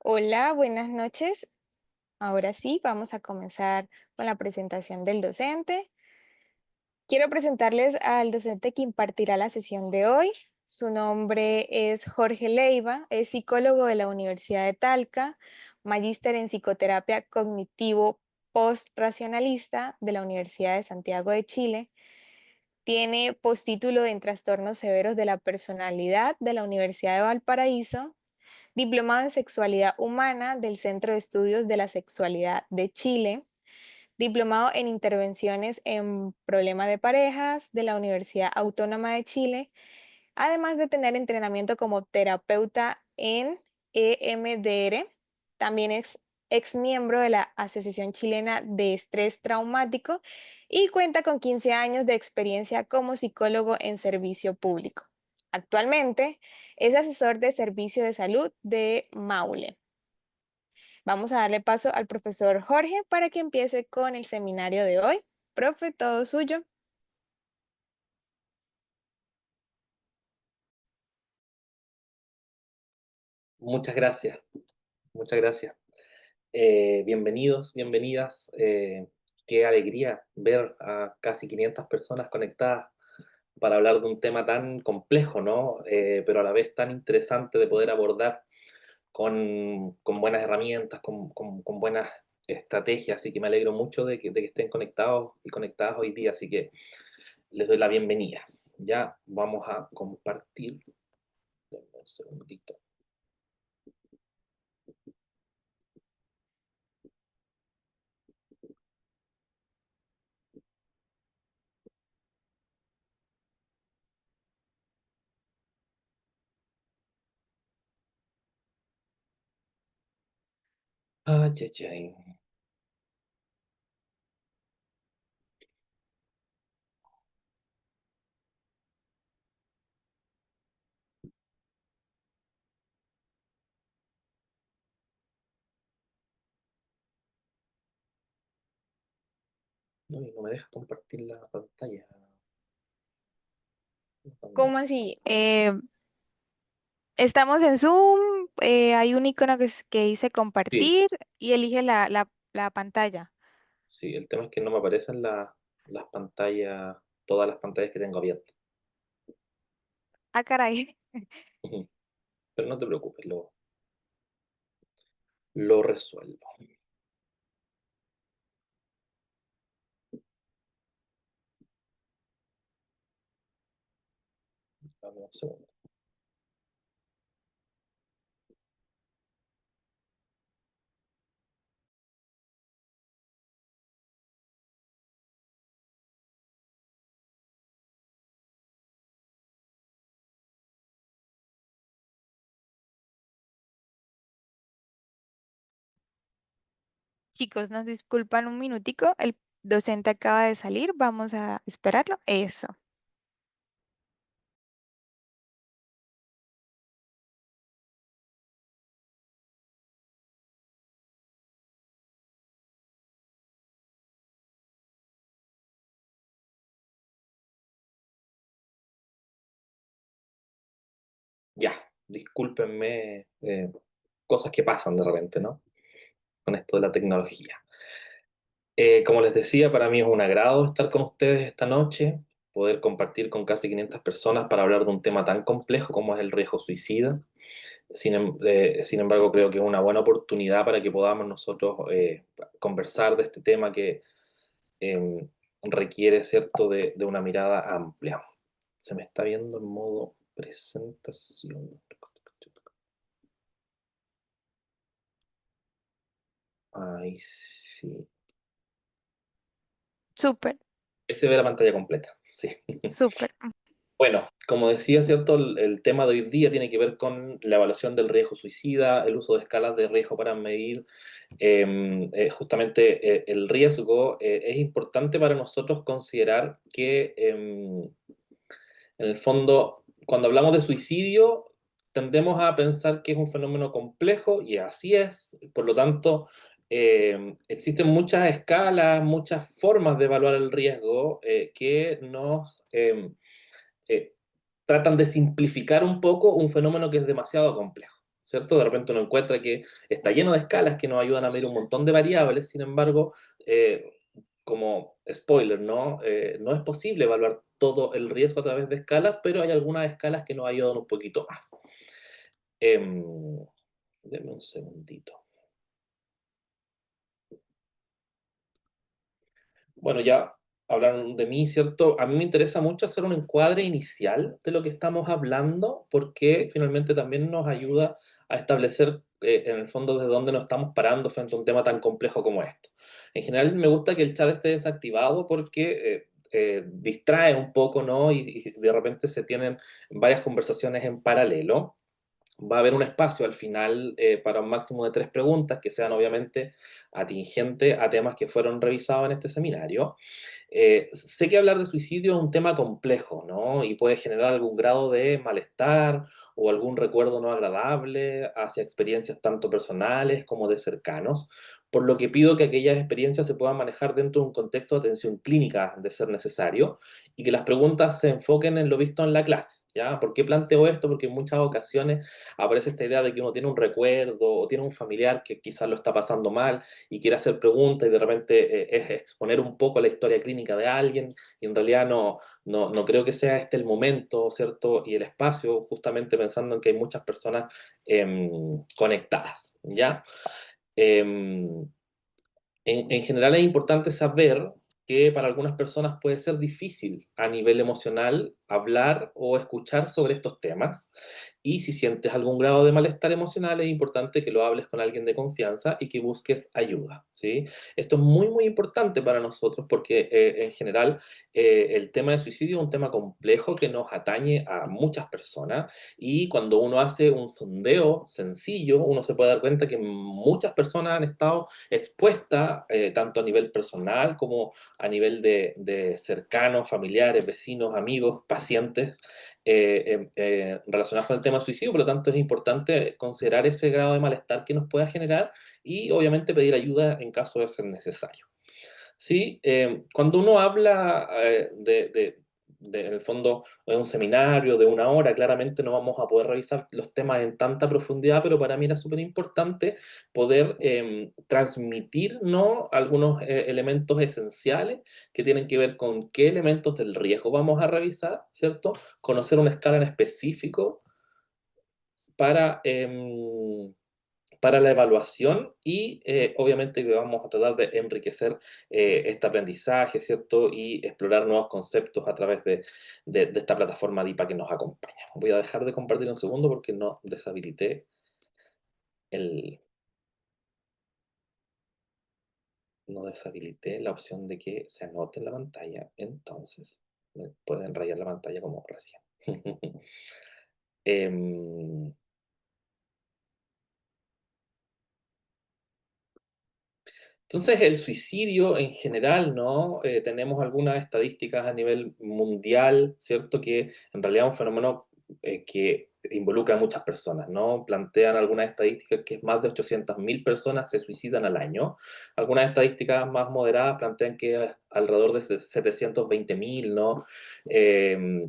Hola, buenas noches. Ahora sí, vamos a comenzar con la presentación del docente. Quiero presentarles al docente que impartirá la sesión de hoy. Su nombre es Jorge Leiva, es psicólogo de la Universidad de Talca, magíster en psicoterapia cognitivo post-racionalista de la Universidad de Santiago de Chile. Tiene postítulo en trastornos severos de la personalidad de la Universidad de Valparaíso, diplomado en Sexualidad Humana del Centro de Estudios de la Sexualidad de Chile, diplomado en Intervenciones en Problemas de Parejas de la Universidad Autónoma de Chile, además de tener entrenamiento como terapeuta en EMDR. También es ex miembro de la Asociación Chilena de Estrés Traumático y cuenta con 15 años de experiencia como psicólogo en servicio público. Actualmente es asesor de servicio de salud de Maule. Vamos a darle paso al profesor Jorge para que empiece con el seminario de hoy. Profe, todo suyo. Muchas gracias, muchas gracias. Bienvenidos, bienvenidas. Qué alegría ver a casi 500 personas conectadas para hablar de un tema tan complejo, ¿no? Pero a la vez tan interesante de poder abordar con buenas herramientas, con buenas estrategias. Así que me alegro mucho de que estén conectados y conectadas hoy día. Así que les doy la bienvenida. Ya vamos a compartir. Denme un segundito. Ay, ay, ay. No, y no me deja compartir la pantalla. ¿Cómo así? Estamos en Zoom, hay un icono que dice Sí, compartir y elige la pantalla. sí, el tema es que no me aparecen las pantallas, todas las pantallas que tengo abiertas. Ah, caray. Ujú. Pero no te preocupes, lo resuelvo. Dame un segundo. Chicos, nos disculpan un minutico, el docente acaba de salir, vamos a esperarlo. Eso. Ya, discúlpenme, cosas que pasan de repente, ¿no? Con esto de la tecnología. Como les decía, para mí es un agrado estar con ustedes esta noche, poder compartir con casi 500 personas para hablar de un tema tan complejo como es el riesgo suicida. Sin embargo, creo que es una buena oportunidad para que podamos nosotros conversar de este tema que eh, requiere, ¿cierto?, de una mirada amplia. Se me está viendo en modo presentación. Ay, sí. Súper, Se ve la pantalla completa, sí. súper. Bueno, como decía, ¿cierto? El tema de hoy día tiene que ver con la evaluación del riesgo suicida, el uso de escalas de riesgo para medir justamente el riesgo. Es importante para nosotros considerar que en el fondo, cuando hablamos de suicidio, tendemos a pensar que es un fenómeno complejo y así es. Por lo tanto, existen muchas escalas, muchas formas de evaluar el riesgo que nos eh, tratan de simplificar un poco un fenómeno que es demasiado complejo. ¿cierto? De repente uno encuentra que está lleno de escalas que nos ayudan a medir un montón de variables, sin embargo, como spoiler, ¿no? No es posible evaluar todo el riesgo a través de escalas, pero hay algunas escalas que nos ayudan un poquito más. Denme un segundito. Bueno, ya hablaron de mí, ¿cierto? A mí me interesa mucho hacer un encuadre inicial de lo que estamos hablando, porque finalmente también nos ayuda a establecer, en el fondo, desde dónde nos estamos parando frente a un tema tan complejo como esto. En general, me gusta que el chat esté desactivado porque distrae un poco, ¿no? Y de repente se tienen varias conversaciones en paralelo. Va a haber un espacio al final para un máximo de 3 preguntas que sean obviamente atingentes a temas que fueron revisados en este seminario. Sé que hablar de suicidio es un tema complejo, ¿no? Y puede generar algún grado de malestar o algún recuerdo no agradable hacia experiencias tanto personales como de cercanos, por lo que pido que aquellas experiencias se puedan manejar dentro de un contexto de atención clínica, de ser necesario, y que las preguntas se enfoquen en lo visto en la clase. ¿Ya? ¿Por qué planteo esto? Porque en muchas ocasiones aparece esta idea de que uno tiene un recuerdo o tiene un familiar que quizás lo está pasando mal y quiere hacer preguntas y de repente es exponer un poco la historia clínica de alguien y en realidad no creo que sea este el momento, ¿cierto? Y el espacio, justamente pensando en que hay muchas personas conectadas, ¿ya? Em, en general es importante saber que para algunas personas puede ser difícil a nivel emocional hablar o escuchar sobre estos temas. Y si sientes algún grado de malestar emocional, es importante que lo hables con alguien de confianza y que busques ayuda, ¿sí? Esto es muy, muy importante para nosotros porque en general el tema de suicidio es un tema complejo que nos atañe a muchas personas y cuando uno hace un sondeo sencillo, uno se puede dar cuenta que muchas personas han estado expuesta tanto a nivel personal como a nivel de cercanos, familiares, vecinos, amigos, pacientes relacionados con el tema del suicidio. Por lo tanto, es importante considerar ese grado de malestar que nos pueda generar y obviamente pedir ayuda en caso de ser necesario. Sí, cuando uno habla en el fondo, de un seminario de 1 hora, claramente no vamos a poder revisar los temas en tanta profundidad, pero para mí era súper importante poder transmitir, ¿no? Algunos elementos esenciales que tienen que ver con qué elementos del riesgo vamos a revisar, ¿cierto? Conocer una escala en específico para... para la evaluación y obviamente que vamos a tratar de enriquecer este aprendizaje, ¿cierto? Y explorar nuevos conceptos a través de esta plataforma DIPA que nos acompaña. Voy a dejar de compartir un segundo porque el, no deshabilité la opción de que se anote en la pantalla, entonces me pueden rayar la pantalla como recién. Em, Entonces, el suicidio en general, ¿no? Tenemos algunas estadísticas a nivel mundial, ¿cierto? Que en realidad es un fenómeno que involucra a muchas personas, ¿no? Plantean algunas estadísticas que más de 800.000 personas se suicidan al año. Algunas estadísticas más moderadas plantean que alrededor de 720.000, ¿no? Eh,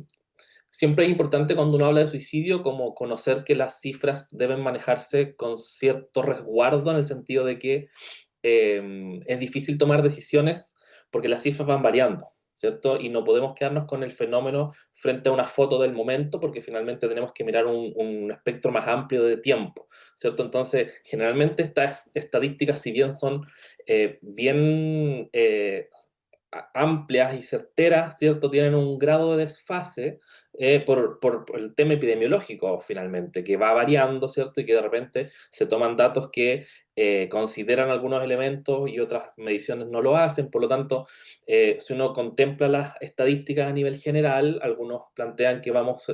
Siempre es importante cuando uno habla de suicidio como conocer que las cifras deben manejarse con cierto resguardo en el sentido de que es difícil tomar decisiones porque las cifras van variando, ¿cierto? Y no podemos quedarnos con el fenómeno frente a una foto del momento porque finalmente tenemos que mirar un espectro más amplio de tiempo, ¿cierto? Entonces, generalmente estas estadísticas, si bien son bien amplias y certeras, ¿cierto? Tienen un grado de desfase por el tema epidemiológico, finalmente, que va variando, ¿cierto? Y que de repente se toman datos que consideran algunos elementos y otras mediciones no lo hacen. Por lo tanto, si uno contempla las estadísticas a nivel general, algunos plantean que vamos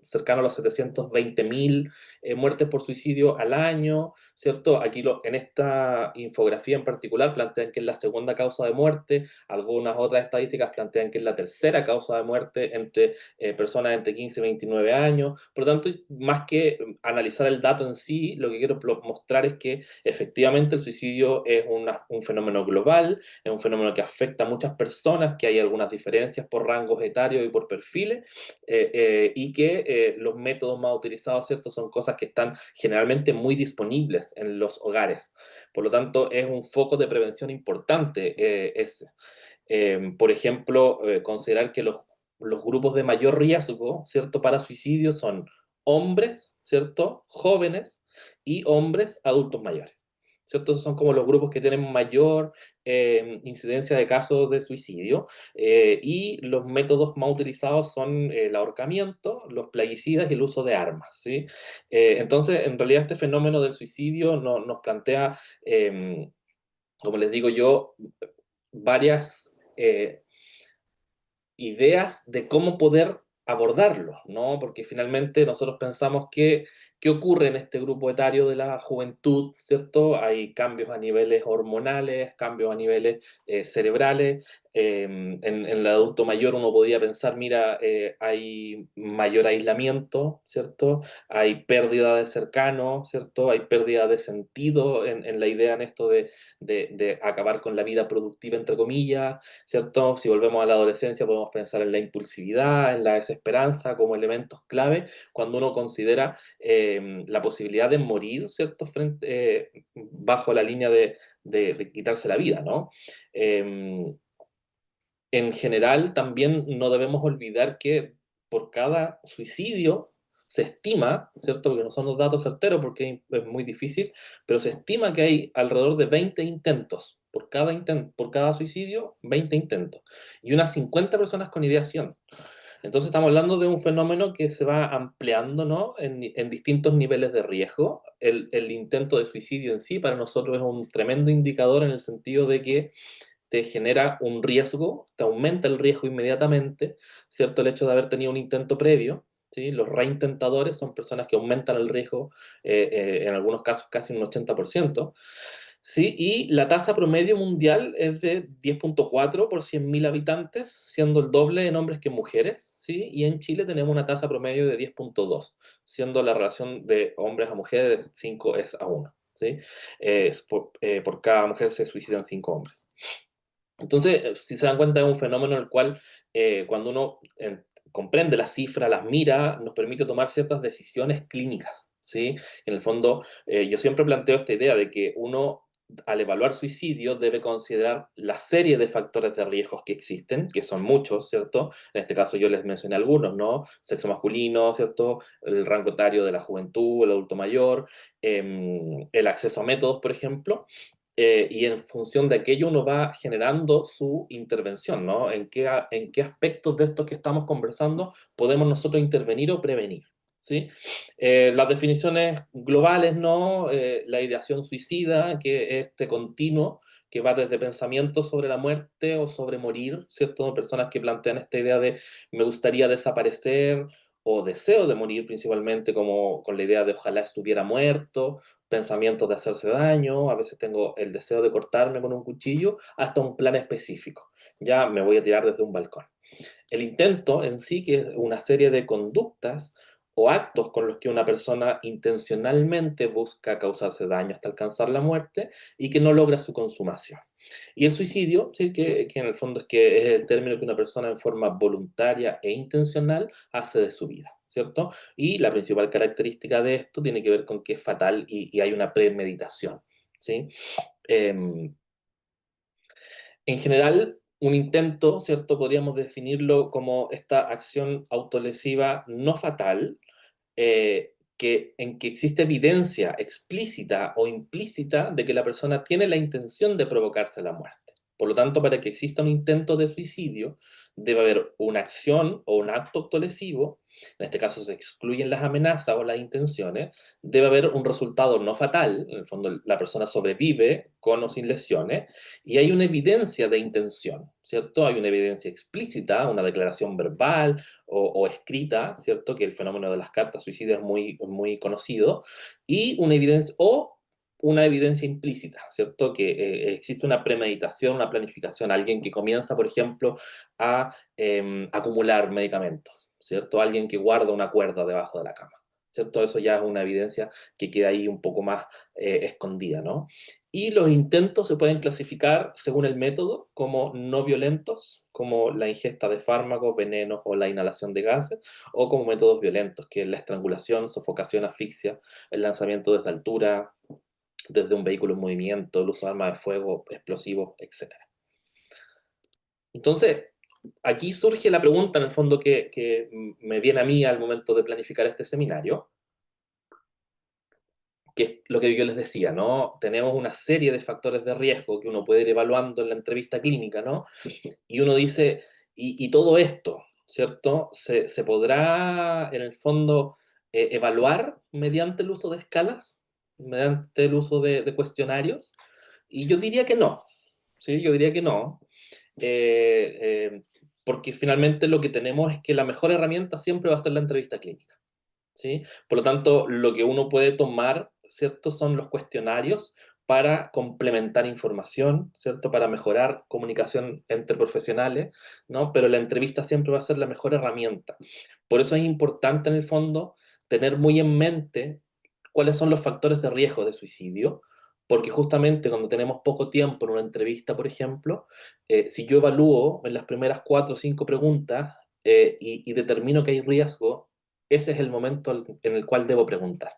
cercano a los 720.000 muertes por suicidio al año, ¿cierto? Aquí en esta infografía en particular plantean que es la segunda causa de muerte. Algunas otras estadísticas plantean que es la tercera causa de muerte entre personas personas entre 15 y 29 años. Por lo tanto, más que analizar el dato en sí, lo que quiero mostrar es que efectivamente el suicidio es un fenómeno global, es un fenómeno que afecta a muchas personas, que hay algunas diferencias por rangos etarios y por perfiles, y que los métodos más utilizados, ¿cierto?, son cosas que están generalmente muy disponibles en los hogares. Por lo tanto, es un foco de prevención importante. Por ejemplo, considerar que los grupos de mayor riesgo, ¿cierto?, para suicidio son hombres, ¿cierto?, jóvenes y hombres adultos mayores. ¿Cierto? Esos son como los grupos que tienen mayor incidencia de casos de suicidio, y los métodos más utilizados son el ahorcamiento, los plaguicidas y el uso de armas, ¿sí? Entonces, en realidad este fenómeno del suicidio nos plantea, como les digo yo, varias ideas de cómo poder abordarlo, ¿no? Porque finalmente nosotros pensamos que, ¿qué ocurre en este grupo etario de la juventud, ¿cierto? Hay cambios a niveles hormonales, cambios a niveles cerebrales. En el adulto mayor uno podría pensar, mira, hay mayor aislamiento, ¿cierto? Hay pérdida de cercanos, ¿cierto? Hay pérdida de sentido en la idea en esto de acabar con la vida productiva, entre comillas, ¿cierto? Si volvemos a la adolescencia, podemos pensar en la impulsividad, en la desesperanza como elementos clave cuando uno considera la posibilidad de morir, ¿cierto? Bajo la línea de quitarse la vida, ¿no? Eh, en general, también no debemos olvidar que por cada suicidio se estima, ¿cierto? Porque no son los datos certeros porque es muy difícil, pero se estima que hay alrededor de 20 intentos. Por cada suicidio, 20 intentos. Y unas 50 personas con ideación. Entonces estamos hablando de un fenómeno que se va ampliando, ¿no? En distintos niveles de riesgo. El intento de suicidio en sí para nosotros es un tremendo indicador en el sentido de que te genera un riesgo, te aumenta el riesgo inmediatamente, ¿cierto? El hecho de haber tenido un intento previo, ¿sí? Los reintentadores son personas que aumentan el riesgo, en algunos casos casi un 80%, ¿sí? Y la tasa promedio mundial es de 10,4 por 100.000 habitantes, siendo el doble en hombres que en mujeres, ¿sí? Y en Chile tenemos una tasa promedio de 10,2, siendo la relación de hombres a mujeres 5 es a 1, ¿sí? Por cada mujer se suicidan 5 hombres. Entonces, si se dan cuenta, es un fenómeno en el cual cuando uno comprende las cifras, las mira, nos permite tomar ciertas decisiones clínicas, ¿sí? En el fondo, yo siempre planteo esta idea de que uno, al evaluar suicidio, debe considerar la serie de factores de riesgos que existen, que son muchos, ¿cierto? En este caso yo les mencioné algunos, ¿no? Sexo masculino, ¿cierto? El rango etario de la juventud, el adulto mayor, el acceso a métodos, por ejemplo, y en función de aquello uno va generando su intervención, ¿no? En qué aspectos de estos que estamos conversando podemos nosotros intervenir o prevenir, ¿sí? Las definiciones globales, ¿no? La ideación suicida, que es este continuo, que va desde pensamientos sobre la muerte o sobre morir, ¿cierto? Personas que plantean esta idea de me gustaría desaparecer o deseo de morir principalmente como con la idea de ojalá estuviera muerto, pensamientos de hacerse daño, a veces tengo el deseo de cortarme con un cuchillo, hasta un plan específico. Ya me voy a tirar desde un balcón. El intento en sí, que es una serie de conductas o actos con los que una persona intencionalmente busca causarse daño hasta alcanzar la muerte y que no logra su consumación. Y el suicidio, sí, que en el fondo es el término que una persona en forma voluntaria e intencional hace de su vida, ¿cierto? Y la principal característica de esto tiene que ver con que es fatal y hay una premeditación, ¿sí? Em, en general, un intento, ¿cierto? Podríamos definirlo como esta acción autolesiva no fatal, en que existe evidencia explícita o implícita de que la persona tiene la intención de provocarse la muerte. Por lo tanto, para que exista un intento de suicidio, debe haber una acción o un acto autolesivo, en este caso se excluyen las amenazas o las intenciones, debe haber un resultado no fatal, en el fondo la persona sobrevive con o sin lesiones, y hay una evidencia de intención, ¿cierto? Hay una evidencia explícita, una declaración verbal, o escrita, ¿cierto? Que el fenómeno de las cartas suicidas es muy conocido, y una evidencia implícita, ¿cierto? Que existe una premeditación, una planificación, alguien que comienza, por ejemplo, a acumular medicamentos. ¿cierto? Alguien que guarda una cuerda debajo de la cama, ¿cierto? Eso ya es una evidencia que queda ahí un poco más escondida, ¿no? Y los intentos se pueden clasificar según el método como no violentos, como la ingesta de fármacos, venenos o la inhalación de gases, o como métodos violentos, que es la estrangulación, sofocación, asfixia, el lanzamiento desde altura, desde un vehículo en movimiento, el uso de armas de fuego, explosivos, etcétera. Entonces, aquí surge la pregunta, en el fondo, que me viene a mí al momento de planificar este seminario, que es lo que yo les decía, ¿no? Tenemos una serie de factores de riesgo que uno puede ir evaluando en la entrevista clínica, ¿no? Y uno dice, y todo esto, ¿cierto? Se podrá, en el fondo, evaluar mediante el uso de escalas, mediante el uso de cuestionarios? Y yo diría que no, ¿sí? Yo diría que no, eh, eh, porque finalmente lo que tenemos es que la mejor herramienta siempre va a ser la entrevista clínica, ¿sí? Por lo tanto, lo que uno puede tomar, ¿cierto? Son los cuestionarios para complementar información, ¿cierto? Para mejorar comunicación entre profesionales, ¿no? Pero la entrevista siempre va a ser la mejor herramienta. Por eso es importante, en el fondo, tener muy en mente cuáles son los factores de riesgo de suicidio, porque justamente cuando tenemos poco tiempo en una entrevista, por ejemplo, si yo evalúo en las primeras 4 o 5 preguntas y determino que hay riesgo, ese es el momento en el cual debo preguntar,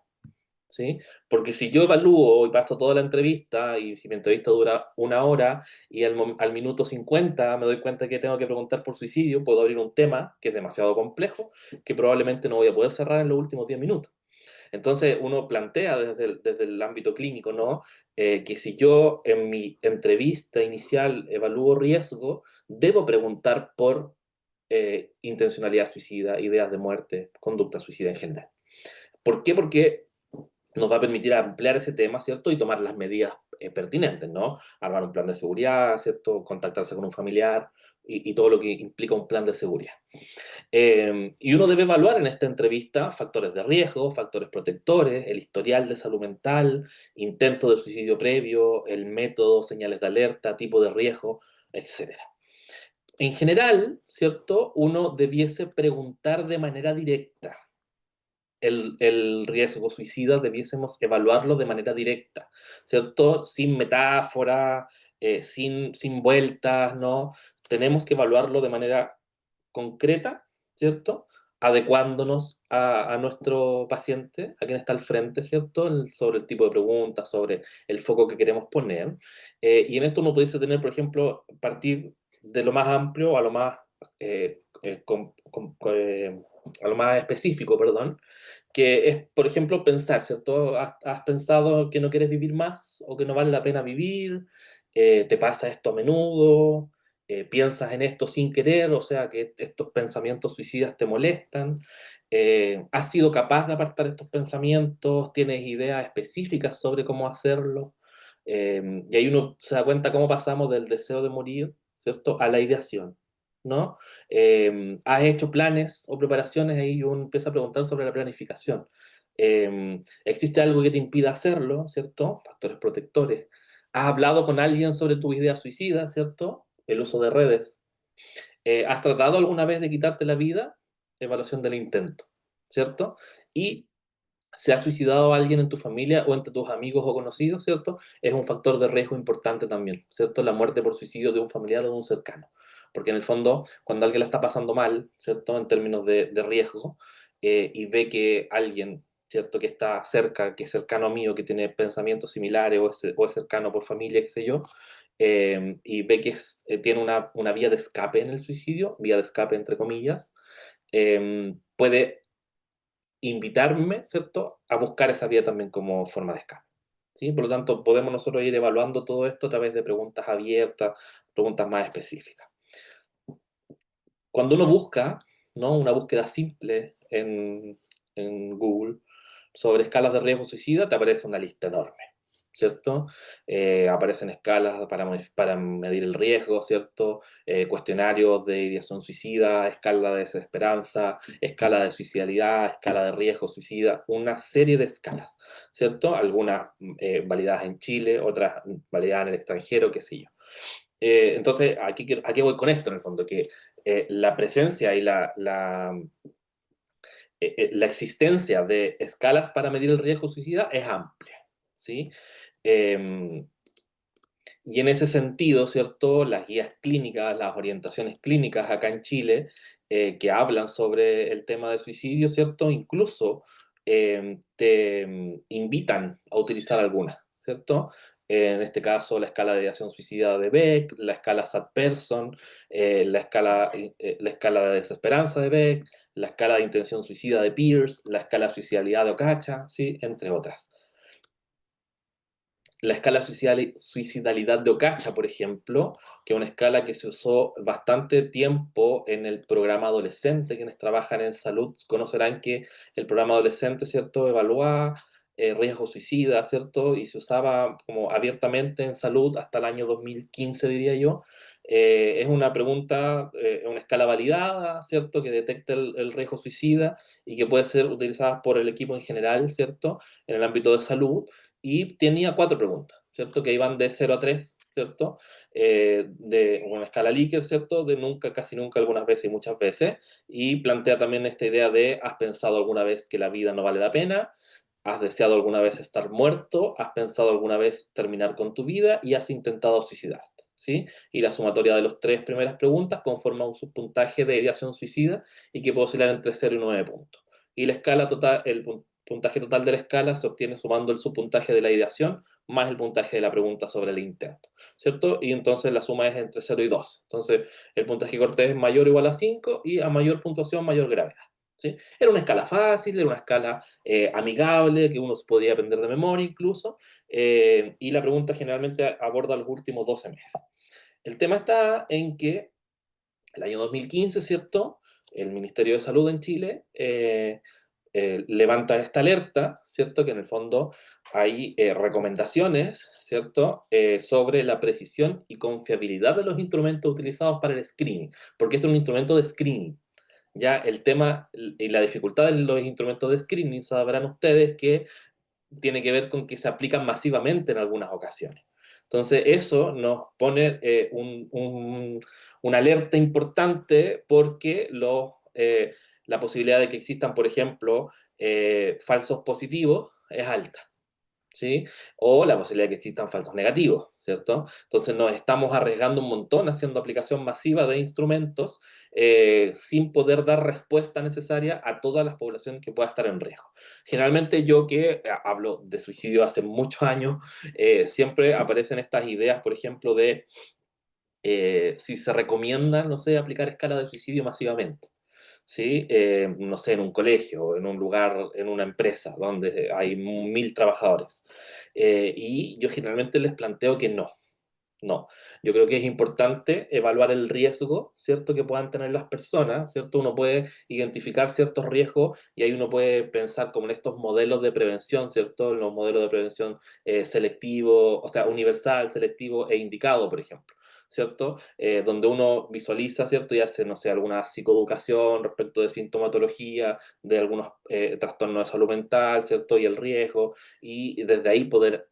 ¿sí? Porque si yo evalúo y paso toda la entrevista, y si mi entrevista dura 1 hora, y al minuto 50 me doy cuenta que tengo que preguntar por suicidio, puedo abrir un tema que es demasiado complejo, que probablemente no voy a poder cerrar en los últimos 10 minutos. Entonces uno plantea desde el ámbito clínico, ¿no? Que si yo en mi entrevista inicial evalúo riesgo, debo preguntar por intencionalidad suicida, ideas de muerte, conducta suicida en general. ¿Por qué? Porque nos va a permitir ampliar ese tema, ¿cierto? Y tomar las medidas pertinentes, ¿no? Armar un plan de seguridad, ¿cierto? Contactarse con un familiar y todo lo que implica un plan de seguridad. Y uno debe evaluar en esta entrevista factores de riesgo, factores protectores, el historial de salud mental, intento de suicidio previo, el método, señales de alerta, tipo de riesgo, etcétera. En general, ¿cierto? Uno debiese preguntar de manera directa. El riesgo suicida debiésemos evaluarlo de manera directa, ¿cierto? Sin metáfora, sin vueltas, ¿no? Tenemos que evaluarlo de manera concreta, ¿cierto? Adecuándonos a nuestro paciente, a quien está al frente, ¿cierto? Sobre el tipo de preguntas, sobre el foco que queremos poner. Y en esto uno pudiese tener, por ejemplo, partir de lo más amplio a lo más específico, perdón, que es, por ejemplo, pensar, ¿cierto? ¿Has pensado que no quieres vivir más o que no vale la pena vivir? ¿Te pasa esto a menudo? ¿Piensas en esto sin querer? O sea, que estos pensamientos suicidas te molestan. ¿Has sido capaz de apartar estos pensamientos? ¿Tienes ideas específicas sobre cómo hacerlo? Y ahí uno se da cuenta cómo pasamos del deseo de morir, ¿cierto? A la ideación, ¿no? ¿Has hecho planes o preparaciones? Ahí uno empieza a preguntar sobre la planificación. ¿Existe algo que te impida hacerlo? ¿Cierto? Factores protectores. ¿Has hablado con alguien sobre tu idea suicida? ¿Cierto? El uso de redes. ¿Has tratado alguna vez de quitarte la vida? Evaluación del intento, ¿cierto? Y ¿se ha suicidado alguien en tu familia o entre tus amigos o conocidos? ¿Cierto? Es un factor de riesgo importante también, ¿cierto? La muerte por suicidio de un familiar o de un cercano. Porque en el fondo, cuando alguien la está pasando mal, ¿cierto? En términos de riesgo, y ve que alguien, ¿cierto? Que está cerca, que es cercano a mí o que tiene pensamientos similares o es cercano por familia, qué sé yo, y ve que tiene una vía de escape en el suicidio, vía de escape entre comillas, puede invitarme, ¿cierto?, a buscar esa vía también como forma de escape, ¿sí? Por lo tanto, podemos nosotros ir evaluando todo esto a través de preguntas abiertas, preguntas más específicas. Cuando uno busca, ¿no?, una búsqueda simple en Google sobre escalas de riesgo suicida, te aparece una lista enorme, ¿cierto? Aparecen escalas para medir el riesgo, ¿cierto? Cuestionarios de ideación suicida, escala de desesperanza, escala de suicidalidad, escala de riesgo suicida, una serie de escalas, ¿cierto? Algunas validadas en Chile, otras validadas en el extranjero, qué sé yo. Entonces, aquí voy con esto en el fondo, que la presencia y la existencia de escalas para medir el riesgo suicida es amplia, ¿sí? Em, y en ese sentido, ¿cierto? Las guías clínicas, las orientaciones clínicas acá en Chile, que hablan sobre el tema de suicidio, ¿cierto? Incluso te invitan a utilizar algunas, ¿cierto? En este caso, la escala de ideación suicida de Beck, la escala Sad-Person, la escala de desesperanza de Beck, la escala de intención suicida de Pierce, la escala de suicidalidad de Ocacha, ¿sí? Entre otras. La escala suicidalidad de Ocacha, por ejemplo, que es una escala que se usó bastante tiempo en el programa adolescente. Quienes trabajan en salud conocerán que el programa adolescente, ¿cierto?, evalúa riesgo suicida, ¿cierto? Y se usaba como abiertamente en salud hasta el año 2015, diría yo. Es una pregunta, una escala validada, ¿cierto?, que detecta el riesgo suicida y que puede ser utilizada por el equipo en general, ¿cierto?, en el ámbito de salud, y tenía 4 preguntas, ¿cierto? Que iban de 0 a 3, ¿cierto? De una escala Likert, ¿cierto? De nunca, casi nunca, algunas veces y muchas veces. Y plantea también esta idea de: ¿has pensado alguna vez que la vida no vale la pena? ¿Has deseado alguna vez estar muerto? ¿Has pensado alguna vez terminar con tu vida? ¿Y has intentado suicidarte? ¿Sí? Y la sumatoria de las 3 primeras preguntas conforma un subpuntaje de ideación suicida y que puede oscilar entre 0 y 9 puntos. Y la escala total, el puntaje total de la escala se obtiene sumando el subpuntaje de la ideación más el puntaje de la pregunta sobre el intento, ¿cierto? Y entonces la suma es entre 0 y 2. Entonces, el puntaje Cortés es mayor o igual a 5 y a mayor puntuación, mayor gravedad, ¿sí? Era una escala fácil, era una escala amigable, que uno se podía aprender de memoria incluso, y la pregunta generalmente aborda los últimos 12 meses. El tema está en que el año 2015, ¿cierto? El Ministerio de Salud en Chile levanta esta alerta, ¿cierto? Que en el fondo hay recomendaciones, ¿cierto? Sobre la precisión y confiabilidad de los instrumentos utilizados para el screening, porque este es un instrumento de screening. Ya el tema y la dificultad de los instrumentos de screening, sabrán ustedes que tiene que ver con que se aplican masivamente en algunas ocasiones. Entonces, eso nos pone una alerta importante porque la posibilidad de que existan, por ejemplo, falsos positivos es alta. ¿Sí? O la posibilidad de que existan falsos negativos, ¿cierto? Entonces nos estamos arriesgando un montón haciendo aplicación masiva de instrumentos sin poder dar respuesta necesaria a toda la población que pueda estar en riesgo. Generalmente yo que hablo de suicidio hace muchos años, siempre aparecen estas ideas, por ejemplo, de si se recomienda, no sé, aplicar escala de suicidio masivamente. ¿Sí? No sé, en un colegio, en un lugar, en una empresa donde hay 1000 trabajadores. Y yo generalmente les planteo que no, no. Yo creo que es importante evaluar el riesgo, ¿cierto?, que puedan tener las personas, ¿cierto? Uno puede identificar ciertos riesgos y ahí uno puede pensar como en estos modelos de prevención, ¿cierto? Los modelos de prevención selectivo, o sea, universal, selectivo e indicado, por ejemplo. ¿Cierto? Donde uno visualiza, ¿cierto? Y hace, no sé, alguna psicoeducación respecto de sintomatología, de algunos trastornos de salud mental, ¿cierto? Y el riesgo, y desde ahí poder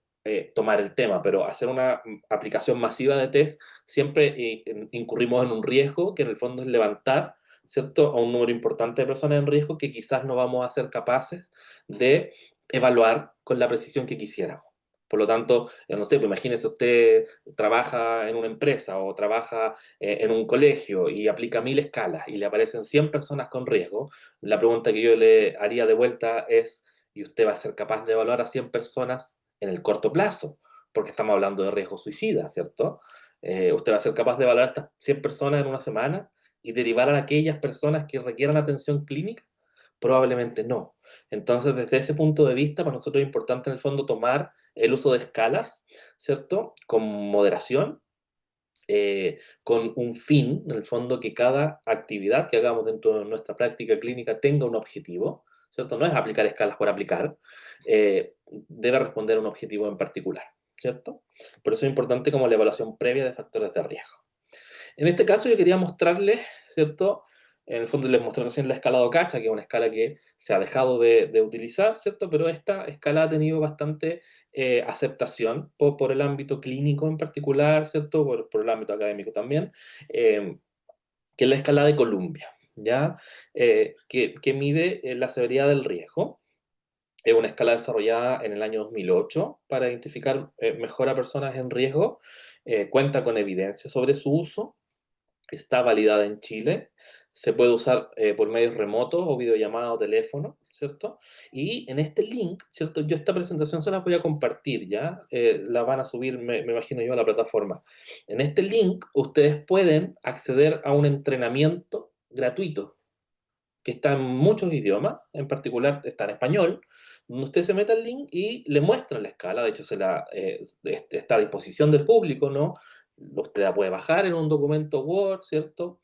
tomar el tema, pero hacer una aplicación masiva de test, siempre incurrimos en un riesgo que en el fondo es levantar, ¿cierto?, a un número importante de personas en riesgo que quizás no vamos a ser capaces de evaluar con la precisión que quisiéramos. Por lo tanto, no sé, pues imagínese usted trabaja en una empresa o trabaja en un colegio y aplica 1000 escalas y le aparecen 100 personas con riesgo. La pregunta que yo le haría de vuelta es: ¿y usted va a ser capaz de evaluar a 100 personas en el corto plazo? Porque estamos hablando de riesgo suicida, ¿cierto? ¿Usted va a ser capaz de evaluar a estas 100 personas en una semana y derivar a aquellas personas que requieran atención clínica? Probablemente no. Entonces, desde ese punto de vista, para nosotros es importante en el fondo tomar el uso de escalas, ¿cierto? Con moderación, con un fin, en el fondo, que cada actividad que hagamos dentro de nuestra práctica clínica tenga un objetivo, ¿cierto? No es aplicar escalas por aplicar, debe responder a un objetivo en particular, ¿cierto? Por eso es importante como la evaluación previa de factores de riesgo. En este caso yo quería mostrarles, ¿cierto? En el fondo les mostré recién la escala de Ocacha, que es una escala que se ha dejado de utilizar, ¿cierto? Pero esta escala ha tenido bastante aceptación por el ámbito clínico en particular, ¿cierto? Por el ámbito académico también, que es la escala de Columbia. ¿ya? Que mide la severidad del riesgo. Es una escala desarrollada en el año 2008 para identificar mejor a personas en riesgo. Cuenta con evidencia sobre su uso, está validada en Chile, se puede usar por medios remotos o videollamada o teléfono, ¿cierto? Y en este link, ¿cierto? Yo esta presentación se las voy a compartir, ¿ya? La van a subir, me imagino yo, a la plataforma. En este link ustedes pueden acceder a un entrenamiento gratuito que está en muchos idiomas, en particular está en español, donde usted se mete al link y le muestra la escala, de hecho está a disposición del público, ¿no? Usted la puede bajar en un documento Word, ¿cierto?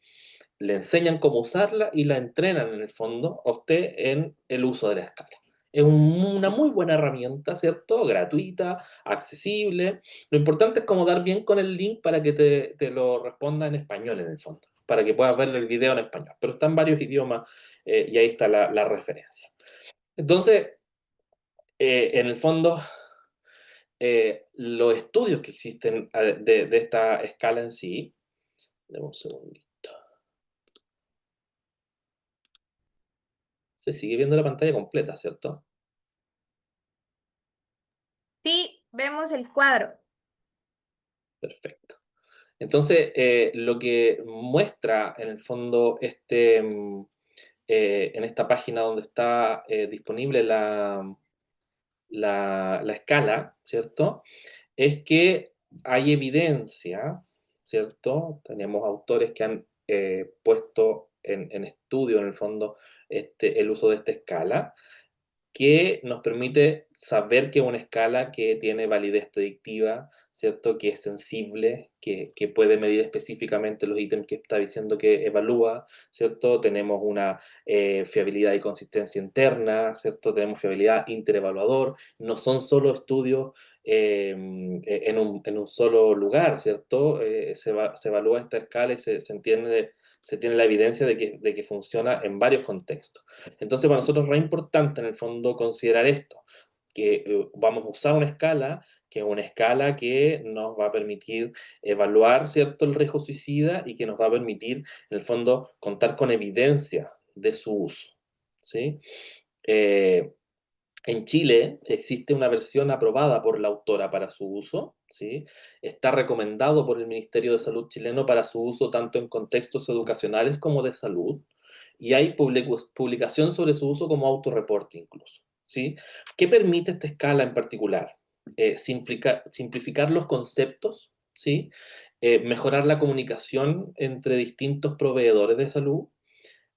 Le enseñan cómo usarla y la entrenan en el fondo a usted en el uso de la escala. Es una muy buena herramienta, ¿cierto? Gratuita, accesible. Lo importante es cómo dar bien con el link para que te lo responda en español en el fondo, para que puedas ver el video en español. Pero está en varios idiomas y ahí está la referencia. Entonces, en el fondo, los estudios que existen de esta escala en sí, deme un segundito. Se sigue viendo la pantalla completa, ¿cierto? Sí, vemos el cuadro. Perfecto. Entonces, lo que muestra en el fondo en esta página donde está disponible la escala, ¿cierto? Es que hay evidencia, ¿cierto? Tenemos autores que han puesto en estudio, en el fondo, el uso de esta escala que nos permite saber que es una escala que tiene validez predictiva, ¿cierto? Que es sensible, que puede medir específicamente los ítems que está diciendo que evalúa, ¿cierto? Tenemos una fiabilidad y consistencia interna, ¿cierto? Tenemos fiabilidad interevaluador, no son solo estudios en un solo lugar, ¿cierto? Se evalúa esta escala y se entiende, se tiene la evidencia de que funciona en varios contextos. Entonces, para nosotros es re importante en el fondo considerar esto, que vamos a usar una escala, que es una escala que nos va a permitir evaluar, ¿cierto?, el riesgo suicida y que nos va a permitir, en el fondo, contar con evidencia de su uso, ¿sí? Eh, en Chile existe una versión aprobada por la autora para su uso, ¿sí? Está recomendado por el Ministerio de Salud chileno para su uso tanto en contextos educacionales como de salud, y hay publicación sobre su uso como autorreporte incluso, ¿sí? ¿Qué permite esta escala en particular? Simplificar los conceptos, ¿sí? Mejorar la comunicación entre distintos proveedores de salud,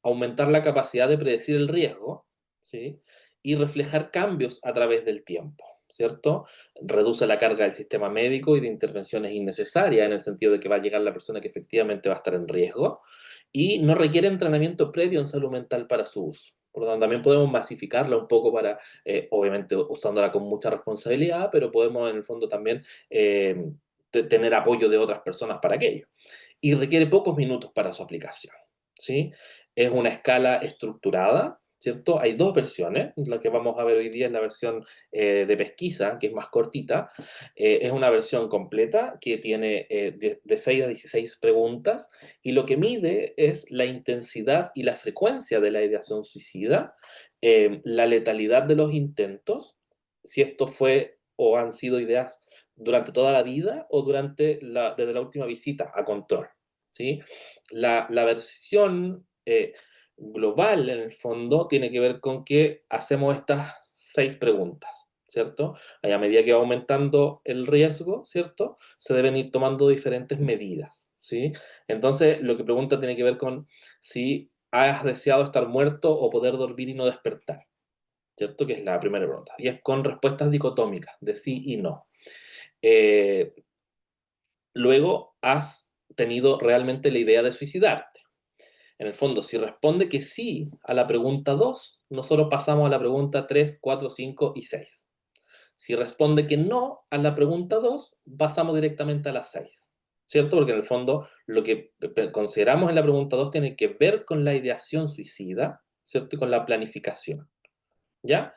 aumentar la capacidad de predecir el riesgo, ¿sí? Y reflejar cambios a través del tiempo, ¿cierto? Reduce la carga del sistema médico y de intervenciones innecesarias, en el sentido de que va a llegar la persona que efectivamente va a estar en riesgo, y no requiere entrenamiento previo en salud mental para su uso. Por lo tanto, también podemos masificarla un poco para, obviamente usándola con mucha responsabilidad, pero podemos en el fondo también tener apoyo de otras personas para aquello. Y requiere pocos minutos para su aplicación, ¿sí? Es una escala estructurada, ¿cierto? Hay dos versiones. La que vamos a ver hoy día es la versión de pesquisa, que es más cortita. Es una versión completa que tiene de 6 a 16 preguntas y lo que mide es la intensidad y la frecuencia de la ideación suicida, la letalidad de los intentos, si esto fue o han sido ideas durante toda la vida o desde la última visita a control, ¿sí? La versión global, en el fondo, tiene que ver con que hacemos estas 6 preguntas, ¿cierto? Y a medida que va aumentando el riesgo, ¿cierto? Se deben ir tomando diferentes medidas, ¿sí? Entonces, lo que pregunta tiene que ver con si has deseado estar muerto o poder dormir y no despertar, ¿cierto? Que es la primera pregunta. Y es con respuestas dicotómicas, de sí y no. Eh, Luego, ¿has tenido realmente la idea de suicidarte? En el fondo, si responde que sí a la pregunta 2, nosotros pasamos a la pregunta 3, 4, 5 y 6. Si responde que no a la pregunta 2, pasamos directamente a la 6. ¿Cierto? Porque en el fondo lo que consideramos en la pregunta 2 tiene que ver con la ideación suicida, ¿cierto? Y con la planificación. ¿Ya?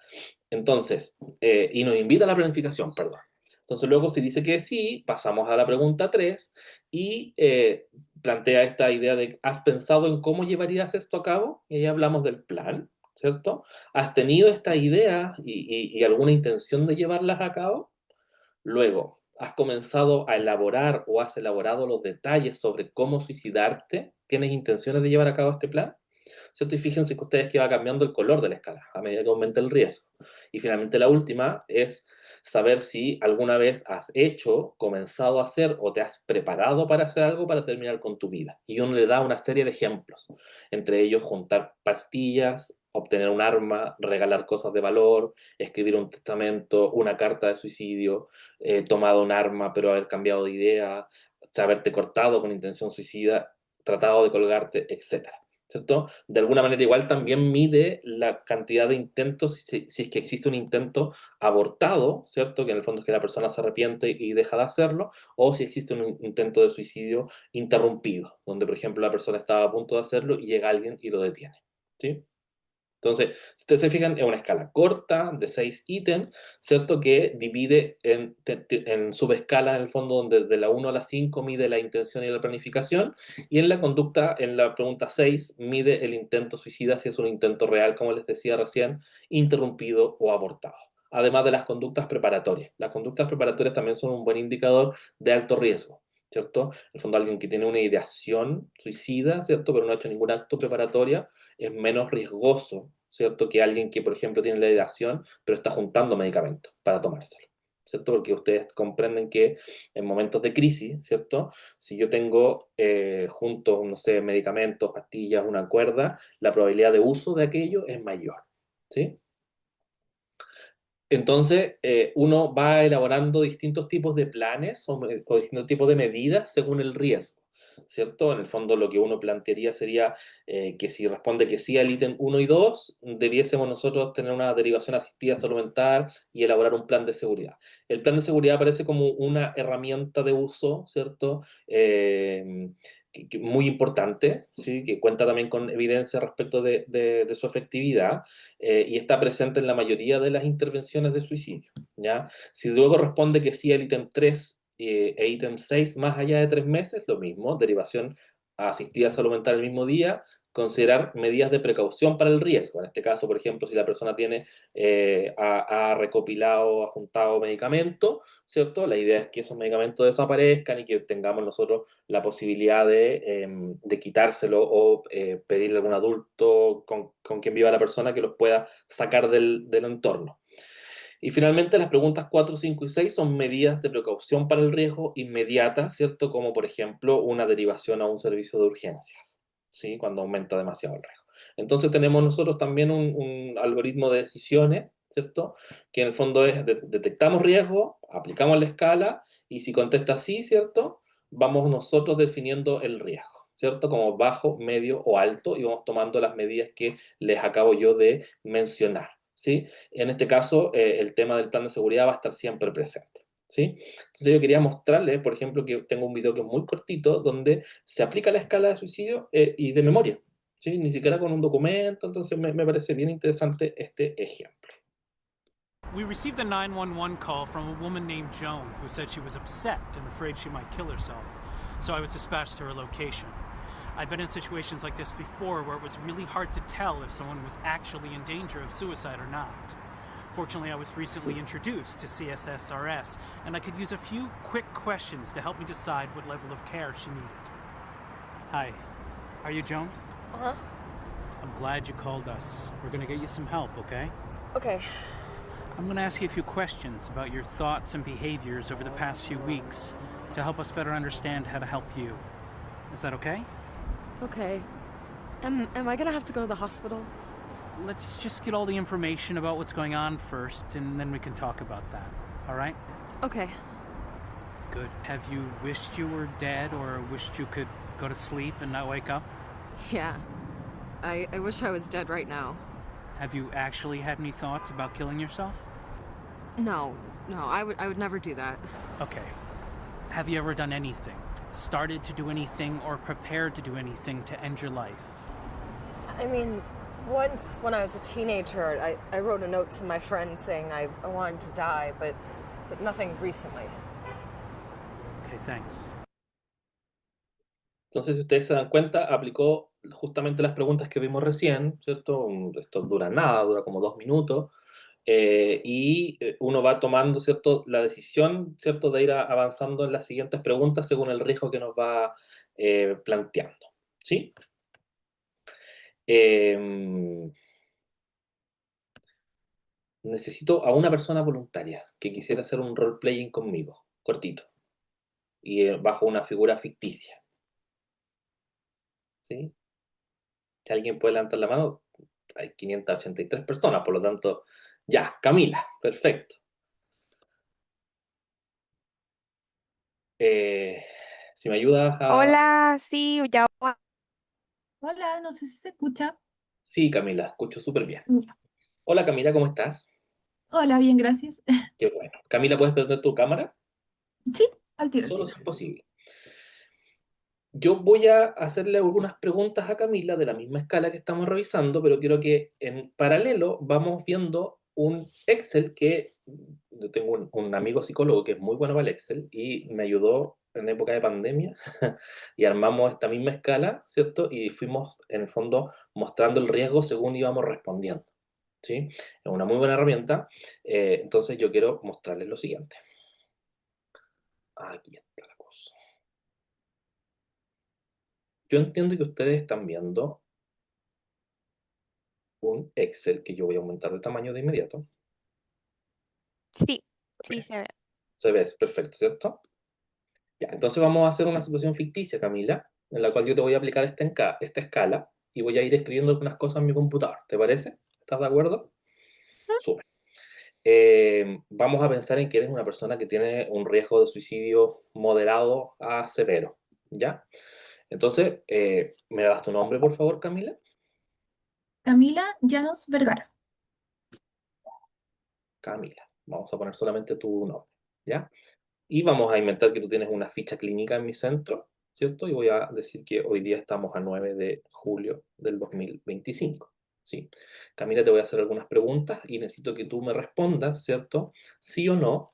Entonces, y nos invita a la planificación, perdón. Entonces, luego si dice que sí, pasamos a la pregunta 3 y plantea esta idea de, ¿has pensado en cómo llevarías esto a cabo? Y ahí hablamos del plan, ¿cierto? ¿Has tenido esta idea y alguna intención de llevarlas a cabo? Luego, ¿has comenzado a elaborar o has elaborado los detalles sobre cómo suicidarte? ¿Tienes intenciones de llevar a cabo este plan? ¿Cierto? Y fíjense que ustedes que va cambiando el color de la escala a medida que aumenta el riesgo. Y finalmente la última es saber si alguna vez has hecho, comenzado a hacer o te has preparado para hacer algo para terminar con tu vida. Y uno le da una serie de ejemplos, entre ellos juntar pastillas, obtener un arma, regalar cosas de valor, escribir un testamento, una carta de suicidio, tomado un arma pero haber cambiado de idea, haberte cortado con intención suicida, tratado de colgarte, etcétera. ¿Cierto? De alguna manera igual también mide la cantidad de intentos, si es que existe un intento abortado, ¿cierto? Que en el fondo es que la persona se arrepiente y deja de hacerlo, o si existe un intento de suicidio interrumpido, donde por ejemplo la persona estaba a punto de hacerlo y llega alguien y lo detiene, ¿sí? Entonces, si ustedes se fijan, es una escala corta de 6 ítems, ¿cierto? Que divide en subescalas, en el fondo, donde de la 1 a la 5 mide la intención y la planificación, y en la conducta, en la pregunta 6, mide el intento suicida, si es un intento real, como les decía recién, interrumpido o abortado. Además de las conductas preparatorias. Las conductas preparatorias también son un buen indicador de alto riesgo, ¿cierto? En el fondo, alguien que tiene una ideación suicida, ¿cierto? Pero no ha hecho ningún acto preparatorio, es menos riesgoso, ¿cierto? Que alguien que, por ejemplo, tiene la ideación, pero está juntando medicamentos para tomárselo, ¿cierto? Porque ustedes comprenden que en momentos de crisis, ¿cierto? Si yo tengo junto, no sé, medicamentos, pastillas, una cuerda, la probabilidad de uso de aquello es mayor, ¿sí? Entonces, uno va elaborando distintos tipos de planes o distintos tipos de medidas según el riesgo, ¿cierto? En el fondo, lo que uno plantearía sería que si responde que sí al ítem 1 y 2, debiésemos nosotros tener una derivación asistida salud mental y elaborar un plan de seguridad. El plan de seguridad aparece como una herramienta de uso, ¿cierto? Muy importante, ¿sí? Que cuenta también con evidencia respecto de su efectividad y está presente en la mayoría de las intervenciones de suicidio, ¿ya? Si luego responde que sí al ítem 3 e ítem 6 más allá de 3 meses, lo mismo, derivación asistida a salud mental el mismo día, considerar medidas de precaución para el riesgo. En este caso, por ejemplo, si la persona tiene, ha recopilado, ha juntado medicamentos, ¿cierto? La idea es que esos medicamentos desaparezcan y que tengamos nosotros la posibilidad de quitárselo o pedirle a algún adulto con quien viva la persona que los pueda sacar del entorno. Y finalmente, las preguntas 4, 5 y 6 son medidas de precaución para el riesgo inmediatas, ¿cierto? Como por ejemplo una derivación a un servicio de urgencias, ¿sí? Cuando aumenta demasiado el riesgo. Entonces tenemos nosotros también un algoritmo de decisiones, ¿cierto? Que en el fondo es, detectamos riesgo, aplicamos la escala y si contesta sí, ¿cierto? Vamos nosotros definiendo el riesgo, ¿cierto? Como bajo, medio o alto y vamos tomando las medidas que les acabo yo de mencionar, ¿sí? En este caso, el tema del plan de seguridad va a estar siempre presente, ¿sí? Entonces yo quería mostrarles, por ejemplo, que tengo un video que es muy cortito, donde se aplica la escala de suicidio y de memoria, ¿sí? Ni siquiera con un documento, entonces me parece bien interesante este ejemplo. We received a 911 call from a woman named Joan who said she was upset and afraid she might kill herself, so I was dispatched to her location. I've been in situations like this before where it was really hard to tell if someone was actually in danger of suicide or not. Fortunately, I was recently introduced to CSSRS, and I could use a few quick questions to help me decide what level of care she needed. Hi, are you Joan? Uh-huh. I'm glad you called us. We're gonna get you some help, okay? Okay. I'm going to ask you a few questions about your thoughts and behaviors over the past few weeks to help us better understand how to help you. Is that okay? Okay. Am I gonna have to go to the hospital? Let's just get all the information about what's going on first, and then we can talk about that. All right? Okay. Good. Have you wished you were dead or wished you could go to sleep and not wake up? Yeah. I wish I was dead right now. Have you actually had any thoughts about killing yourself? No, I would never do that. Okay. Have you ever done anything? Started to do anything or prepared to do anything to end your life? I mean, once when I was a teenager, I wrote a note to my friend saying I wanted to die, but nothing recently. Okay, thanks. Entonces, si ustedes se dan cuenta, aplicó justamente las preguntas que vimos recién, ¿cierto? Esto dura nada, dura como 2 minutos, y uno va tomando, ¿cierto? La decisión, ¿cierto? De ir avanzando en las siguientes preguntas según el riesgo que nos va planteando, ¿sí? Em, Necesito a una persona voluntaria que quisiera hacer un role-playing conmigo, cortito, y bajo una figura ficticia, ¿sí? Si alguien puede levantar la mano, hay 583 personas, por lo tanto, ya, Camila, perfecto. Eh, si me ayudas a... Hola, sí, ya. Hola, no sé si se escucha. Sí, Camila, escucho súper bien. Ya. Hola, Camila, ¿cómo estás? Hola, bien, gracias. Qué bueno. Camila, ¿puedes prender tu cámara? Sí, al tiro, al Solo si tiro. es posible. Yo voy a hacerle algunas preguntas a Camila de la misma escala que estamos revisando, pero quiero que en paralelo vamos viendo un Excel que yo tengo un amigo psicólogo que es muy bueno para el Excel y me ayudó en época de pandemia y armamos esta misma escala, ¿cierto? Y fuimos en el fondo mostrando el riesgo según íbamos respondiendo, ¿sí? Es una muy buena herramienta. Entonces yo quiero mostrarles lo siguiente. Aquí está la cosa. Yo entiendo que ustedes están viendo un Excel que yo voy a aumentar de tamaño de inmediato. Sí, sí se ve. Se ve, es perfecto, ¿cierto? Ya, entonces vamos a hacer una situación ficticia, Camila, en la cual yo te voy a aplicar esta escala y voy a ir escribiendo algunas cosas en mi computador. ¿Te parece? ¿Estás de acuerdo? Súper. Vamos a pensar en que eres una persona que tiene un riesgo de suicidio moderado a severo, ¿ya? Entonces, ¿me das tu nombre, por favor, Camila? Camila Llanos Vergara. Camila. Vamos a poner solamente tu nombre, ¿ya? Y vamos a inventar que tú tienes una ficha clínica en mi centro, ¿cierto? Y voy a decir que hoy día estamos a 9 de julio del 2025, ¿sí? Camila, te voy a hacer algunas preguntas y necesito que tú me respondas, ¿cierto? Sí o no,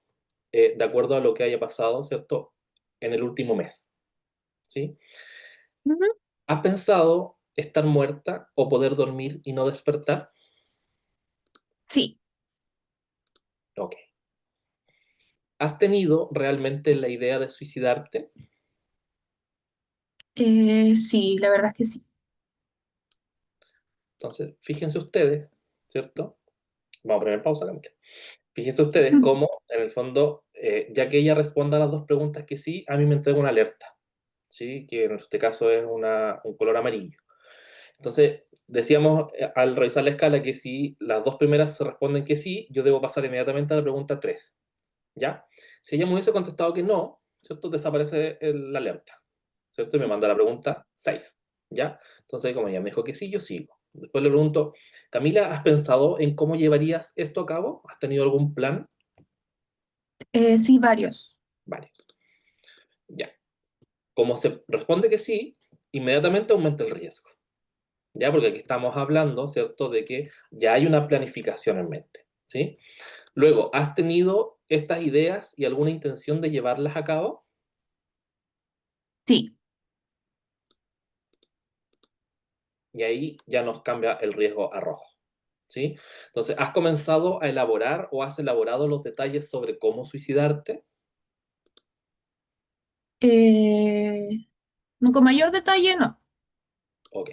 de acuerdo a lo que haya pasado, ¿cierto? En el último mes, ¿sí? Ujú. ¿Has pensado estar muerta o poder dormir y no despertar? Sí, Ok. ¿Has tenido realmente la idea de suicidarte? sí, la verdad es que sí. Entonces, fíjense ustedes, ¿cierto? Vamos a poner pausa, Camila. Fíjense ustedes cómo, en el fondo, ya que ella responda a las dos preguntas que sí, a mí me entrega una alerta, ¿sí? Que en este caso es un color amarillo. Entonces, decíamos al revisar la escala que si las dos primeras se responden que sí, yo debo pasar inmediatamente a la pregunta 3, ¿ya? Si ella me hubiese contestado que no, ¿cierto? Desaparece la alerta, ¿cierto? Y me manda la pregunta 6, ¿ya? Entonces, como ella me dijo que sí, yo sigo. Después le pregunto, Camila, ¿has pensado en cómo llevarías esto a cabo? ¿Has tenido algún plan? Sí, varios. Varios. Ya. Como se responde que sí, inmediatamente aumenta el riesgo. ¿Ya? Porque aquí estamos hablando, ¿cierto?, de que ya hay una planificación en mente, ¿sí? Luego, ¿has tenido estas ideas y alguna intención de llevarlas a cabo? Sí, Y ahí ya nos cambia el riesgo a rojo, ¿sí? Entonces, ¿has comenzado a elaborar o has elaborado los detalles sobre cómo suicidarte? eh, no, con mayor detalle no. Ok.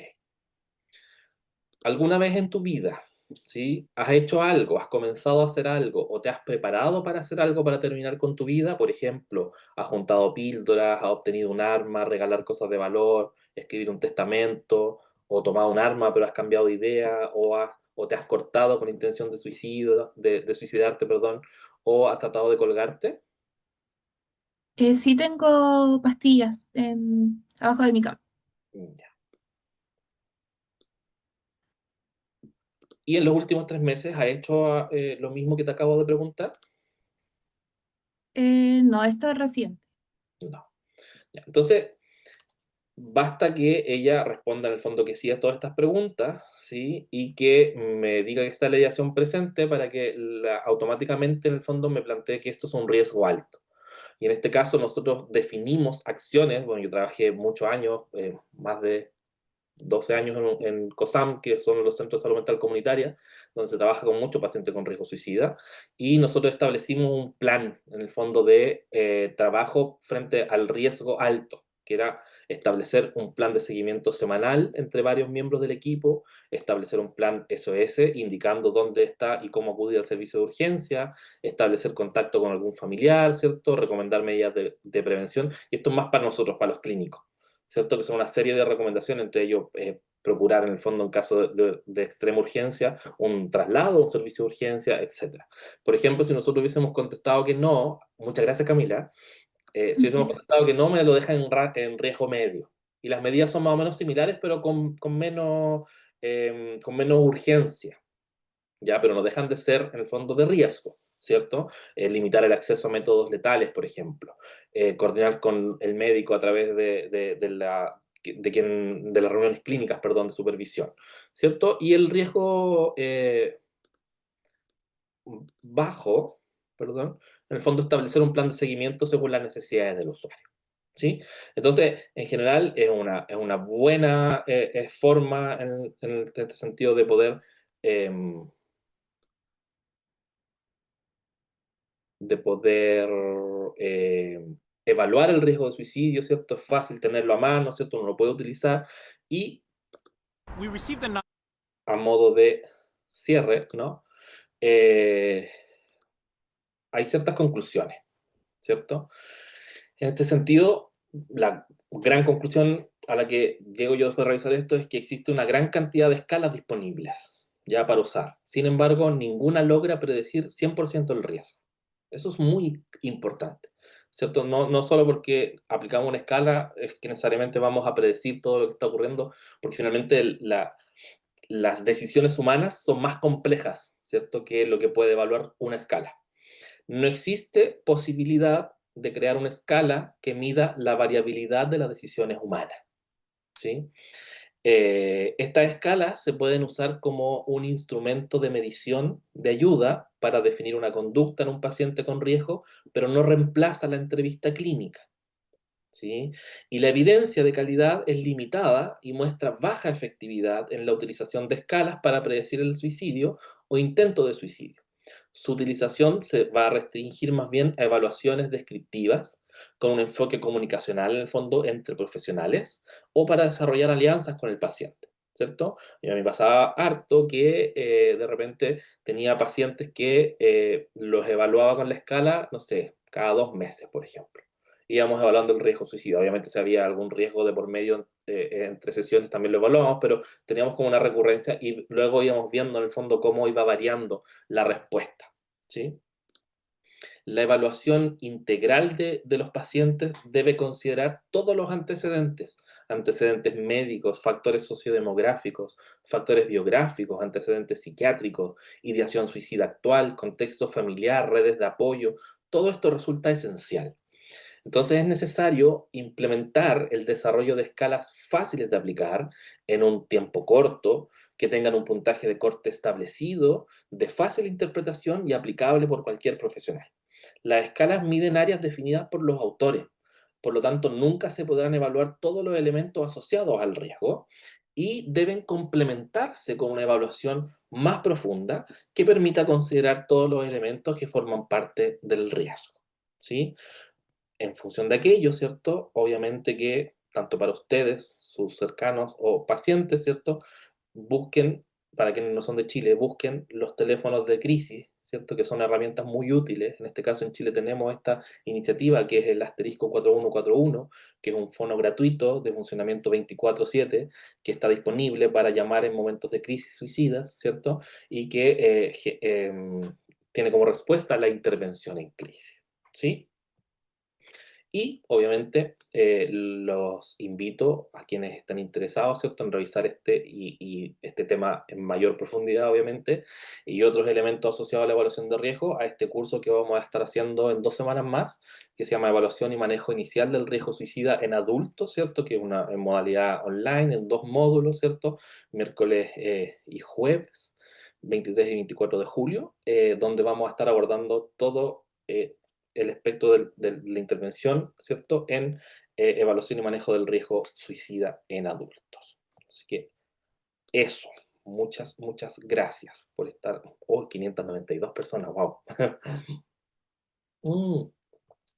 ¿Alguna vez en tu vida, ¿sí? ¿Has hecho algo, has comenzado a hacer algo o te has preparado para hacer algo para terminar con tu vida? Por ejemplo, has juntado píldoras, has obtenido un arma, regalar cosas de valor, escribir un testamento, o tomado un arma pero has cambiado de idea, o te has cortado con intención de suicidio, de suicidarte, perdón, o has tratado de colgarte. Sí tengo pastillas abajo de mi cama. Ya. ¿Y en los últimos 3 meses has hecho lo mismo que te acabo de preguntar? No, esto es reciente. No. Ya. Entonces, basta que ella responda en el fondo que sí a todas estas preguntas, ¿sí? Y que me diga que está la ideación presente para que automáticamente en el fondo me plantee que esto es un riesgo alto. Y en este caso nosotros definimos acciones, bueno, yo trabajé muchos años, más de 12 años en COSAM, que son los Centros de Salud Mental Comunitaria, donde se trabaja con muchos pacientes con riesgo suicida, y nosotros establecimos un plan, en el fondo, de trabajo frente al riesgo alto, que era establecer un plan de seguimiento semanal entre varios miembros del equipo, establecer un plan SOS indicando dónde está y cómo acudir al servicio de urgencia, establecer contacto con algún familiar, ¿cierto? Recomendar medidas de prevención, y esto es más para nosotros, para los clínicos. ¿Cierto? Que son una serie de recomendaciones, entre ellos procurar en el fondo en caso de extrema urgencia un traslado a un servicio de urgencia, etc. Por ejemplo, si nosotros hubiésemos contestado que no, muchas gracias Camila, si hubiésemos contestado que no, me lo deja en riesgo medio. Y las medidas son más o menos similares, pero con menos urgencia. ¿Ya? Pero no dejan de ser, en el fondo, de riesgo, ¿cierto? Limitar el acceso a métodos letales, por ejemplo. Coordinar con el médico a través de las reuniones clínicas, perdón, de supervisión, ¿cierto? Y el riesgo bajo, perdón, en el fondo establecer un plan de seguimiento según las necesidades del usuario. ¿Sí? Entonces, en general, es una buena forma en este sentido de poder de poder eh, evaluar el riesgo de suicidio, ¿cierto? Es fácil tenerlo a mano, ¿cierto? Uno lo puede utilizar y We received the a modo de cierre, ¿no? Eh, hay ciertas conclusiones, ¿cierto? En este sentido, la gran conclusión a la que llego yo después de revisar esto es que existe una gran cantidad de escalas disponibles ya para usar. Sin embargo, ninguna logra predecir 100% el riesgo. Eso es muy importante, ¿cierto? No solo porque aplicamos una escala es que necesariamente vamos a predecir todo lo que está ocurriendo, porque finalmente las decisiones humanas son más complejas, ¿cierto? Que lo que puede evaluar una escala. No existe posibilidad de crear una escala que mida la variabilidad de las decisiones humanas, ¿sí? Estas escalas se pueden usar como un instrumento de medición de ayuda para definir una conducta en un paciente con riesgo, pero no reemplaza la entrevista clínica, ¿sí? Y la evidencia de calidad es limitada y muestra baja efectividad en la utilización de escalas para predecir el suicidio o intento de suicidio. Su utilización se va a restringir más bien a evaluaciones descriptivas, con un enfoque comunicacional en el fondo entre profesionales, o para desarrollar alianzas con el paciente, ¿cierto? Y a mí me pasaba harto que de repente tenía pacientes que los evaluaba con la escala, no sé, cada 2 meses, por ejemplo. Íbamos evaluando el riesgo suicida. Obviamente si había algún riesgo de por medio entre sesiones también lo evaluábamos, pero teníamos como una recurrencia y luego íbamos viendo en el fondo cómo iba variando la respuesta, ¿sí? La evaluación integral de los pacientes debe considerar todos los antecedentes, antecedentes médicos, factores sociodemográficos, factores biográficos, antecedentes psiquiátricos, ideación suicida actual, contexto familiar, redes de apoyo. Todo esto resulta esencial. Entonces es necesario implementar el desarrollo de escalas fáciles de aplicar en un tiempo corto, que tengan un puntaje de corte establecido, de fácil interpretación y aplicable por cualquier profesional. Las escalas miden áreas definidas por los autores, por lo tanto nunca se podrán evaluar todos los elementos asociados al riesgo y deben complementarse con una evaluación más profunda que permita considerar todos los elementos que forman parte del riesgo, ¿sí? En función de aquello, ¿cierto? Obviamente que tanto para ustedes, sus cercanos o pacientes, ¿cierto? Busquen, para quienes no son de Chile, busquen los teléfonos de crisis, ¿cierto? Que son herramientas muy útiles. En este caso en Chile tenemos esta iniciativa que es el asterisco 4141, que es un fono gratuito de funcionamiento 24/7, que está disponible para llamar en momentos de crisis suicidas, ¿cierto? Y que tiene como respuesta la intervención en crisis, ¿sí? Y obviamente los invito a quienes están interesados, ¿cierto?, en revisar y este tema en mayor profundidad, obviamente, y otros elementos asociados a la evaluación de riesgo, a este curso que vamos a estar haciendo en 2 semanas más, que se llama Evaluación y Manejo Inicial del Riesgo Suicida en Adultos, ¿cierto?, que es una en modalidad online, en 2 módulos, ¿cierto?, miércoles y jueves, 23 y 24 de julio, donde vamos a estar abordando todo el espectro de la intervención, ¿cierto?, en evaluación y manejo del riesgo suicida en adultos. Así que eso, muchas gracias por estar. Oh, 592 personas, wow.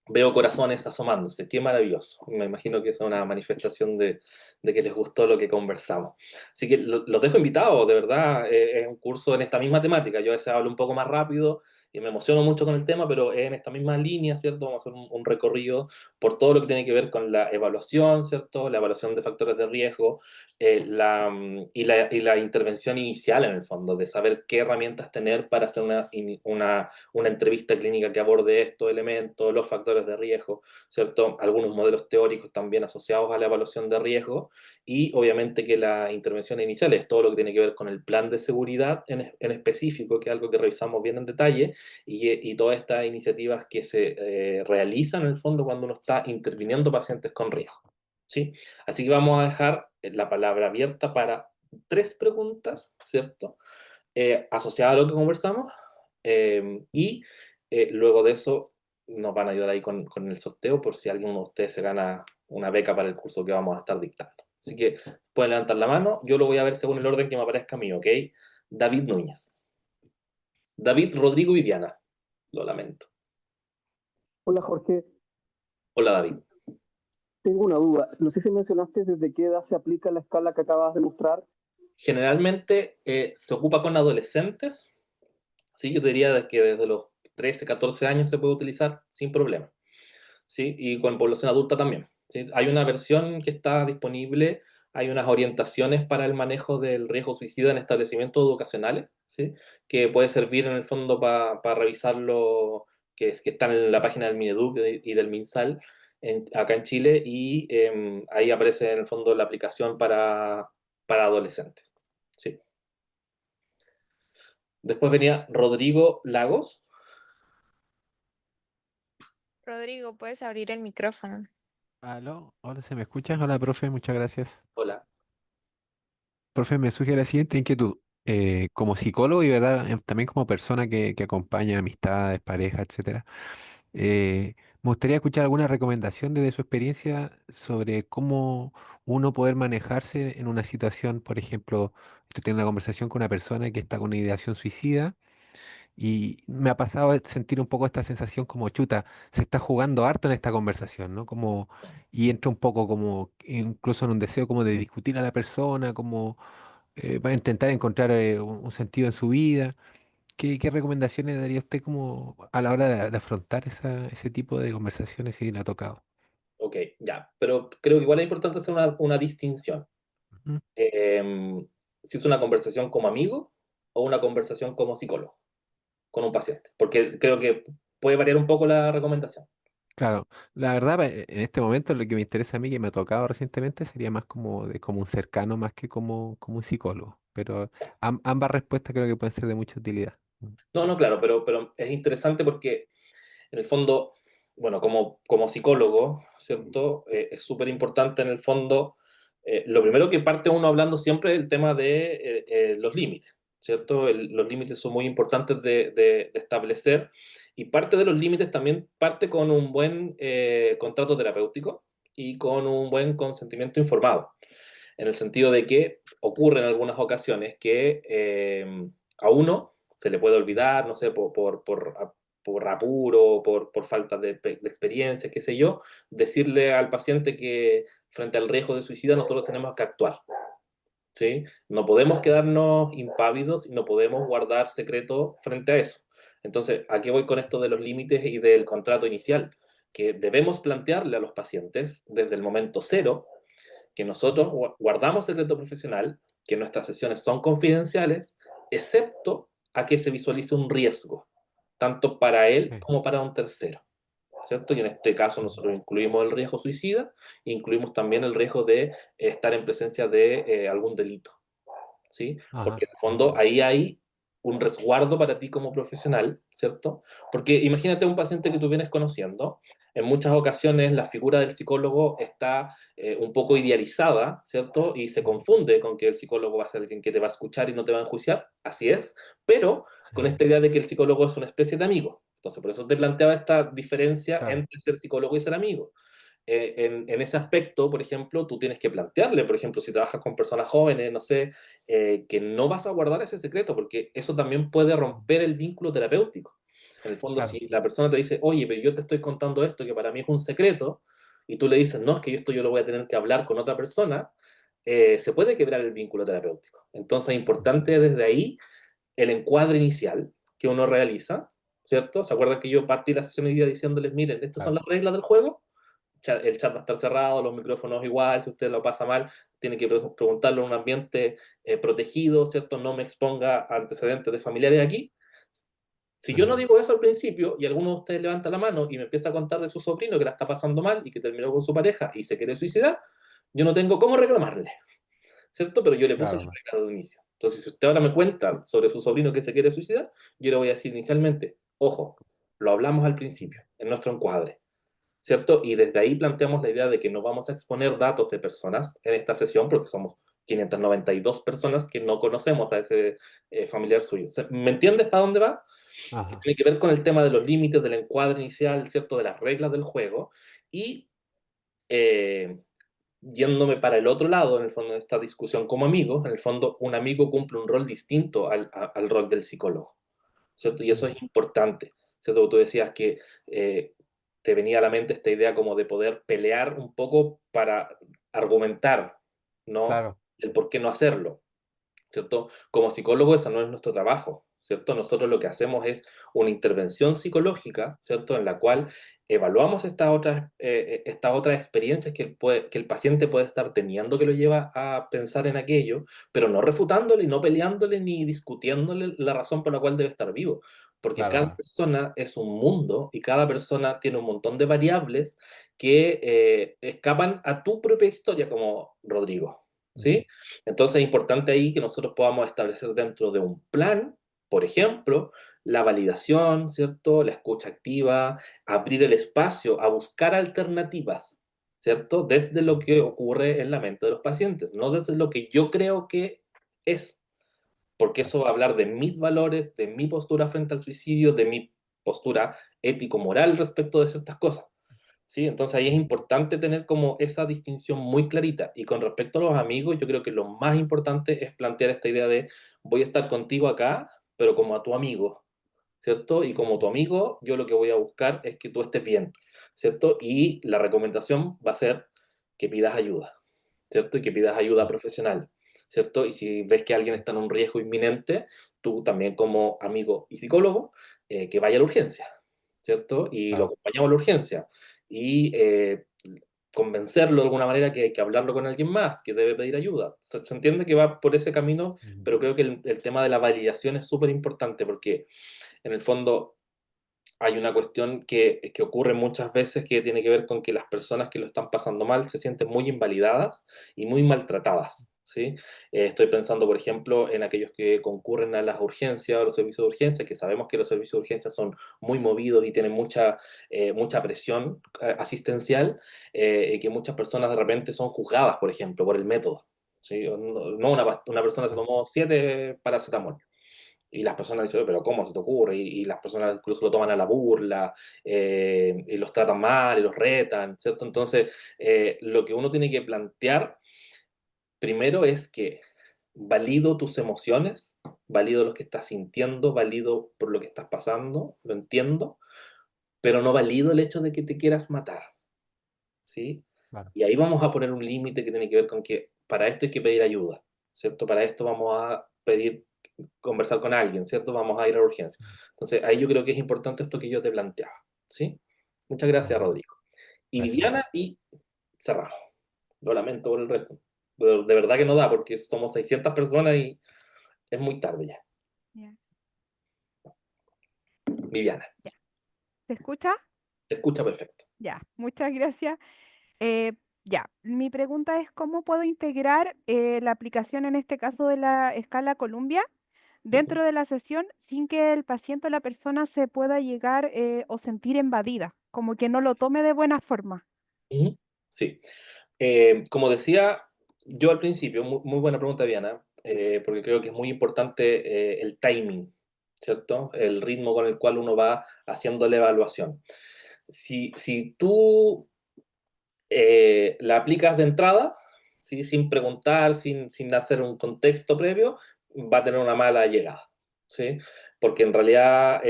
Veo corazones asomándose, qué maravilloso. Me imagino que es una manifestación de que les gustó lo que conversamos. Así que los dejo invitados, de verdad, es un curso en esta misma temática. Yo a veces hablo un poco más rápido y me emociono mucho con el tema, pero es en esta misma línea, ¿cierto? Vamos a hacer un recorrido por todo lo que tiene que ver con la evaluación, ¿cierto? La evaluación de factores de riesgo, y la intervención inicial, en el fondo, de saber qué herramientas tener para hacer una entrevista clínica que aborde estos elementos, los factores de riesgo, ¿cierto? Algunos modelos teóricos también asociados a la evaluación de riesgo, y obviamente que la intervención inicial es todo lo que tiene que ver con el plan de seguridad en específico, que es algo que revisamos bien en detalle, y todas estas iniciativas que se realizan en el fondo cuando uno está interviniendo pacientes con riesgo, ¿sí? Así que vamos a dejar la palabra abierta para 3 preguntas, ¿cierto? Asociadas a lo que conversamos, y luego de eso nos van a ayudar ahí con el sorteo por si alguien de ustedes se gana una beca para el curso que vamos a estar dictando. Así que pueden levantar la mano, yo lo voy a ver según el orden que me aparezca a mí, ¿ok? David Núñez. David Rodrigo Viviana. Lo lamento. Hola Jorge, Hola David. tengo una duda. No sé si mencionaste desde qué edad se aplica la escala que acabas de mostrar. Generalmente se ocupa con adolescentes, ¿sí? Yo diría que desde los 13, 14 años se puede utilizar sin problema, ¿sí? Y con población adulta también, ¿sí? Hay una versión que está disponible, hay unas orientaciones para el manejo del riesgo suicida en establecimientos educacionales, ¿sí? Que puede servir en el fondo para revisarlo, que están en la página del Mineduc y del MinSal acá en Chile, y ahí aparece en el fondo la aplicación para adolescentes, ¿sí? Después venía Rodrigo Lagos. Rodrigo, puedes abrir el micrófono. Aló, hola, ¿se me escucha? Hola, profe, muchas gracias. Hola. Profe, me surge la siguiente inquietud. Como psicólogo y verdad, también como persona que acompaña amistades, parejas, etcétera, me gustaría escuchar alguna recomendación desde su experiencia sobre cómo uno poder manejarse en una situación, por ejemplo, estoy teniendo una conversación con una persona que está con una ideación suicida. Y me ha pasado de sentir un poco esta sensación como chuta, se está jugando harto en esta conversación, ¿no? Como, y entra un poco como, incluso en un deseo como de discutir a la persona, como para intentar encontrar un sentido en su vida. ¿Qué recomendaciones daría usted como a la hora de afrontar ese tipo de conversaciones si le ha tocado? Ok, ya. Pero creo que igual es importante hacer una distinción. Ujú. Si es una conversación como amigo o una conversación como psicólogo con un paciente, porque creo que puede variar un poco la recomendación. Claro, la verdad, en este momento lo que me interesa a mí, que me ha tocado recientemente, sería más como un cercano, más que como un psicólogo. Pero ambas respuestas creo que pueden ser de mucha utilidad. No, no, claro, pero es interesante porque en el fondo, bueno, como psicólogo, ¿cierto? Es súper importante en el fondo, lo primero que parte uno hablando siempre es el tema de los límites, ¿cierto? Los límites son muy importantes de establecer, y parte de los límites también parte con un buen contrato terapéutico y con un buen consentimiento informado, en el sentido de que ocurre en algunas ocasiones que a uno se le puede olvidar, no sé, por apuro, por falta de experiencia, qué sé yo, decirle al paciente que frente al riesgo de suicida nosotros tenemos que actuar, ¿sí? No podemos quedarnos impávidos y no podemos guardar secreto frente a eso. Entonces, ¿a qué voy con esto de los límites y del contrato inicial? Que debemos plantearle a los pacientes desde el momento cero que nosotros guardamos secreto profesional, que nuestras sesiones son confidenciales, excepto a que se visualice un riesgo, tanto para él Ok. como para un tercero, ¿cierto? Y en este caso Ujú. nosotros incluimos el riesgo suicida, e incluimos también el riesgo de estar en presencia de algún delito, ¿sí? Porque Ajá, en el ya. fondo ahí hay un resguardo para ti como profesional, ¿cierto? Porque imagínate un paciente que tú vienes conociendo, en muchas ocasiones la figura del psicólogo está un poco idealizada, ¿cierto? Y se Ujú. confunde con que el psicólogo va a ser alguien que te va a escuchar y no te va a enjuiciar, así es, pero con Ya. esta idea de que el psicólogo es una especie de amigo. Entonces, por eso te planteaba esta diferencia Claro, entre ser psicólogo y ser amigo. En ese aspecto, por ejemplo, tú tienes que plantearle, por ejemplo, si trabajas con personas jóvenes, no sé, que no vas a guardar ese secreto, porque eso también puede romper el vínculo terapéutico. En el fondo, claro, si la persona te dice, oye, pero yo te estoy contando esto que para mí es un secreto, y tú le dices, no, es que esto yo lo voy a tener que hablar con otra persona, se puede quebrar el vínculo terapéutico. Entonces, es importante desde ahí el encuadre inicial que uno realiza, ¿cierto? ¿Se acuerdan que yo partí la sesión hoy día diciéndoles, miren, estas son claro, las reglas del juego? El chat va a estar cerrado, los micrófonos igual, si usted lo pasa mal, tiene que preguntarlo en un ambiente protegido, ¿cierto? No me exponga a antecedentes de familiares aquí. Si yo no ajá, digo eso al principio y alguno de ustedes levanta la mano y me empieza a contar de su sobrino que la está pasando mal y que terminó con su pareja y se quiere suicidar, yo no tengo cómo reclamarle, ¿cierto? Pero yo le puse la claro, regla de inicio. Entonces, si usted ahora me cuenta sobre su sobrino que se quiere suicidar, yo le voy a decir inicialmente, ojo, lo hablamos al principio, en nuestro encuadre. ¿Cierto? Y desde ahí planteamos la idea de que no vamos a exponer datos de personas en esta sesión, porque somos 592 personas que no conocemos a ese familiar suyo. ¿Me entiendes para dónde va? Que ajá, tiene que ver con el tema de los límites, del encuadre inicial, ¿cierto? De las reglas del juego. Y eh, yéndome para el otro lado, en el fondo de esta discusión como amigos, en el fondo un amigo cumple un rol distinto al rol del psicólogo. ¿Cierto? Y eso mm, es importante, ¿cierto? Tú decías que te venía a la mente esta idea como de poder pelear un poco para argumentar, ¿no? claro, El por qué no hacerlo. ¿Cierto? Como psicólogo, ese no es nuestro trabajo, ¿cierto? Nosotros lo que hacemos es una intervención psicológica, ¿cierto? En la cual evaluamos estas otras experiencias que el paciente puede estar teniendo que lo lleva a pensar en aquello, pero no refutándole, no peleándole, ni discutiéndole la razón por la cual debe estar vivo, porque claro, cada claro, persona es un mundo y cada persona tiene un montón de variables que escapan a tu propia historia como Rodrigo, ujú, ¿sí? Entonces es importante ahí que nosotros podamos establecer dentro de un plan, por ejemplo, la validación, ¿cierto? La escucha activa, abrir el espacio a buscar alternativas, ¿cierto? Desde lo que ocurre en la mente de los pacientes, no desde lo que yo creo que es, porque claro, eso va a hablar de mis valores, de mi postura frente al suicidio, de mi postura ético-moral respecto de ciertas cosas. ¿Sí? Entonces ahí es importante tener como esa distinción muy clarita. Y con respecto a los amigos, yo creo que lo más importante es plantear esta idea de voy a estar contigo acá, pero como a tu amigo, ¿cierto? Y como tu amigo, yo lo que voy a buscar es que tú estés bien, ¿cierto? Y la recomendación va a ser que pidas ayuda, ¿cierto? Y que pidas ayuda profesional, ¿cierto? Y si ves que alguien está en un riesgo inminente, tú también como amigo y psicólogo, que vaya a la urgencia, ¿cierto? Y lo claro, acompañamos a la urgencia. Y convencerlo de alguna manera que hay que hablarlo con alguien más, que debe pedir ayuda. Se entiende que va por ese camino, ujú, pero creo que el tema de la validación es súper importante porque en el fondo hay una cuestión que ocurre muchas veces que tiene que ver con que las personas que lo están pasando mal se sienten muy invalidadas y muy maltratadas, ¿sí? Estoy pensando, por ejemplo, en aquellos que concurren a las urgencias, a los servicios de urgencia, que sabemos que los servicios de urgencia son muy movidos y tienen mucha presión asistencial, y que muchas personas de repente son juzgadas, por ejemplo, por el método. ¿Sí? No una persona se claro, tomó 7 paracetamol y las personas dicen, "Oye, pero ¿cómo se te ocurre?" Y las personas incluso lo toman a la burla, y los tratan mal, y los retan, ¿cierto? Entonces, lo que uno tiene que plantear primero es que valido tus emociones, valido lo que estás sintiendo, valido por lo que estás pasando, lo entiendo, pero no valido el hecho de que te quieras matar, ¿sí? claro, Y ahí vamos a poner un límite que tiene que ver con que para esto hay que pedir ayuda, ¿cierto? Para esto vamos a pedir conversar con alguien, ¿cierto? Vamos a ir a la urgencia. Entonces, ahí yo creo que es importante esto que yo te planteaba, ¿sí? Muchas gracias, ajá, Rodrigo. Y gracias a ti. Viviana, y cerramos. Lo lamento por el resto. De verdad que no da, porque somos 600 personas y es muy tarde ya. Ya, Viviana, ya. ¿Se escucha? te escucha perfecto. Ya, muchas gracias. Eh, ya, mi pregunta es cómo puedo integrar la aplicación, en este caso de la escala Columbia, Ujú, dentro de la sesión sin que el paciente o la persona se pueda llegar o sentir invadida, como que no lo tome de buena forma. ujú. Sí. Como decía yo al principio, muy buena pregunta, Viviana, porque creo que es muy importante el timing, ¿cierto? El ritmo con el cual uno va haciendo la evaluación. Si tú la aplicas de entrada, ¿sí? Sin preguntar, sin hacer un contexto previo, va a tener una mala llegada, ¿sí? Porque en realidad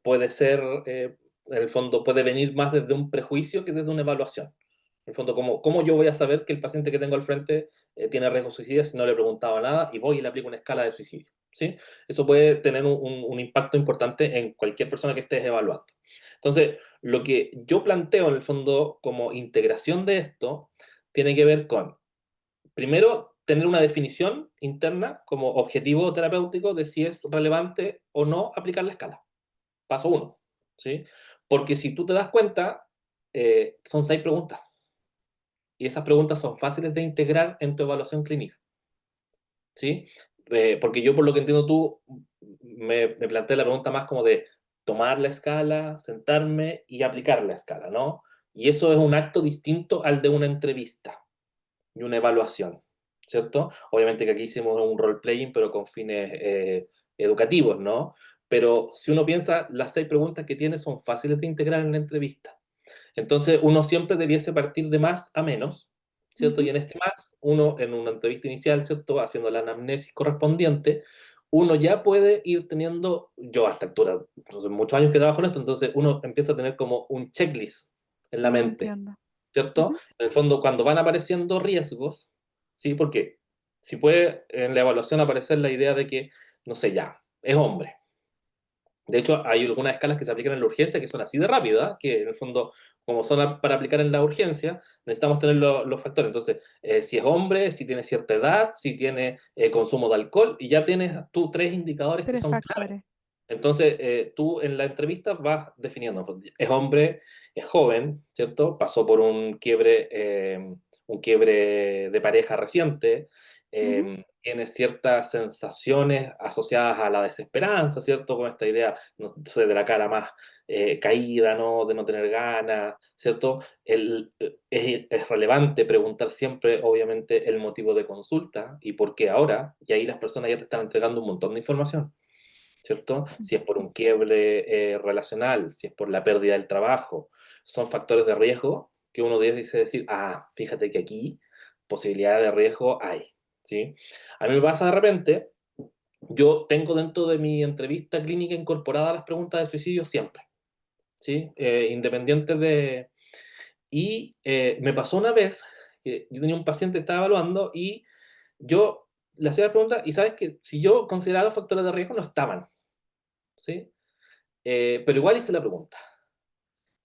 puede ser, en el fondo, puede venir más desde un prejuicio que desde una evaluación. En el fondo, ¿cómo yo voy a saber que el paciente que tengo al frente tiene riesgo de suicidio si no le he preguntado nada y voy y le aplico una escala de suicidio? ¿Sí? Eso puede tener un impacto importante en cualquier persona que estés evaluando. Entonces, lo que yo planteo en el fondo como integración de esto tiene que ver con, primero, tener una definición interna como objetivo terapéutico de si es relevante o no aplicar la escala. Paso uno, ¿sí? Porque si tú te das cuenta, son 6 preguntas y esas preguntas son fáciles de integrar en tu evaluación clínica, ¿sí? Porque yo, por lo que entiendo tú, me planteé la pregunta más como de tomar la escala, sentarme y aplicar la escala, ¿no? Y eso es un acto distinto al de una entrevista y una evaluación, ¿cierto? Obviamente que aquí hicimos un role-playing, pero con fines educativos, ¿no? Pero si uno piensa, las 6 preguntas que tiene son fáciles de integrar en la entrevista. Entonces, uno siempre debiese partir de más a menos, ¿cierto? Y Ujú. en este más, uno en una entrevista inicial, ¿cierto? Haciendo la anamnesis correspondiente, uno ya puede ir teniendo, yo a esta altura, entonces, muchos años que trabajo en esto, entonces uno empieza a tener como un checklist en la mente, Entiendo. ¿cierto? Ujú. En el fondo, cuando van apareciendo riesgos, ¿sí? Porque si puede en la evaluación aparecer la idea de que, no sé, ya, es hombre. De hecho, hay algunas escalas que se aplican en la urgencia que son así de rápidas, que en el fondo, como son para aplicar en la urgencia, necesitamos tener los factores. Entonces, si es hombre, si tiene cierta edad, si tiene consumo de alcohol, y ya tienes tú 3 indicadores que 3 son claves. factores. Entonces, tú en la entrevista vas definiendo, pues, es hombre, es joven, ¿cierto? Pasó por un quiebre de pareja reciente, Ujú. tiene ciertas sensaciones asociadas a la desesperanza, ¿cierto? Con esta idea, no sé, de la cara más caída, ¿no? De no tener ganas, ¿cierto? Es relevante preguntar siempre, obviamente, el motivo de consulta y por qué ahora, y ahí las personas ya te están entregando un montón de información. ¿Cierto? Si es por un quiebre relacional, si es por la pérdida del trabajo, son factores de riesgo que uno debe decir, ah, fíjate que aquí posibilidad de riesgo hay, ¿sí? A mí me pasa de repente, yo tengo dentro de mi entrevista clínica incorporada las preguntas de suicidio siempre, ¿sí? Independientes de... Y me pasó una vez que yo tenía un paciente que estaba evaluando y yo le hacía la pregunta y sabes que si yo consideraba los factores de riesgo no estaban, ¿sí? Pero igual hice la pregunta.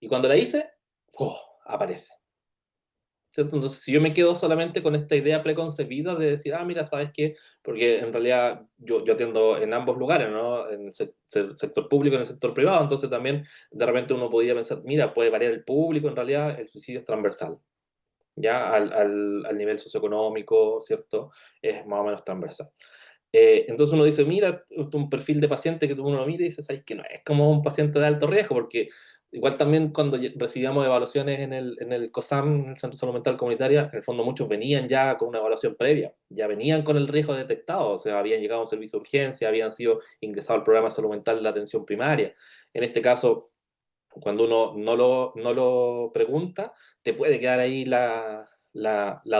Y cuando la hice, ¡oh! Aparece. ¿Cierto? Entonces, si yo me quedo solamente con esta idea preconcebida de decir, ah, mira, ¿sabes qué? Porque en realidad yo atiendo en ambos lugares, ¿no? En el sector público y en el sector privado, entonces también de repente uno podría pensar, mira, puede variar el público, en realidad el suicidio es transversal, ¿ya? Al nivel socioeconómico, ¿cierto? Es más o menos transversal. Entonces uno dice, mira, un perfil de paciente que uno lo mira y dice, ¿sabes que no es como un paciente de alto riesgo? Porque igual también cuando recibíamos evaluaciones en el COSAM, en el Centro de Salud Mental Comunitaria, en el fondo muchos venían ya con una evaluación previa, ya venían con el riesgo detectado, o sea, habían llegado a un servicio de urgencia, habían sido ingresados al programa de salud mental de la atención primaria. En este caso, cuando uno no lo pregunta, te puede quedar ahí la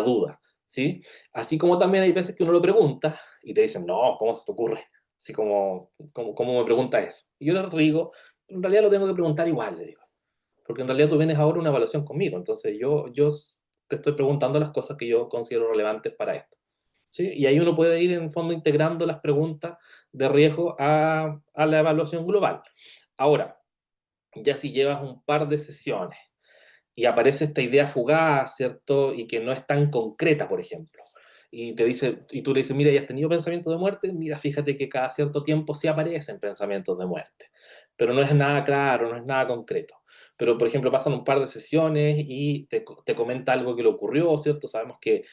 duda, ¿sí? Así como también hay veces que uno lo pregunta y te dicen, no, ¿cómo se te ocurre? Así como me pregunta eso. Y yo le digo, en realidad lo tengo que preguntar igual, le digo, porque en realidad tú vienes ahora a una evaluación conmigo, entonces yo te estoy preguntando las cosas que yo considero relevantes para esto, ¿sí? Y ahí uno puede ir en el fondo integrando las preguntas de riesgo a la evaluación global. Ahora, ya si llevas un par de sesiones y aparece esta idea fugaz, ¿cierto? Y que no es tan concreta, por ejemplo. Y te dice, y tú le dices, mira, ¿ya has tenido pensamientos de muerte? Mira, fíjate que cada cierto tiempo sí aparecen pensamientos de muerte. Pero no es nada claro, no es nada concreto. Pero, por ejemplo, pasan un par de sesiones y te comenta algo que le ocurrió, ¿cierto? Sabemos que,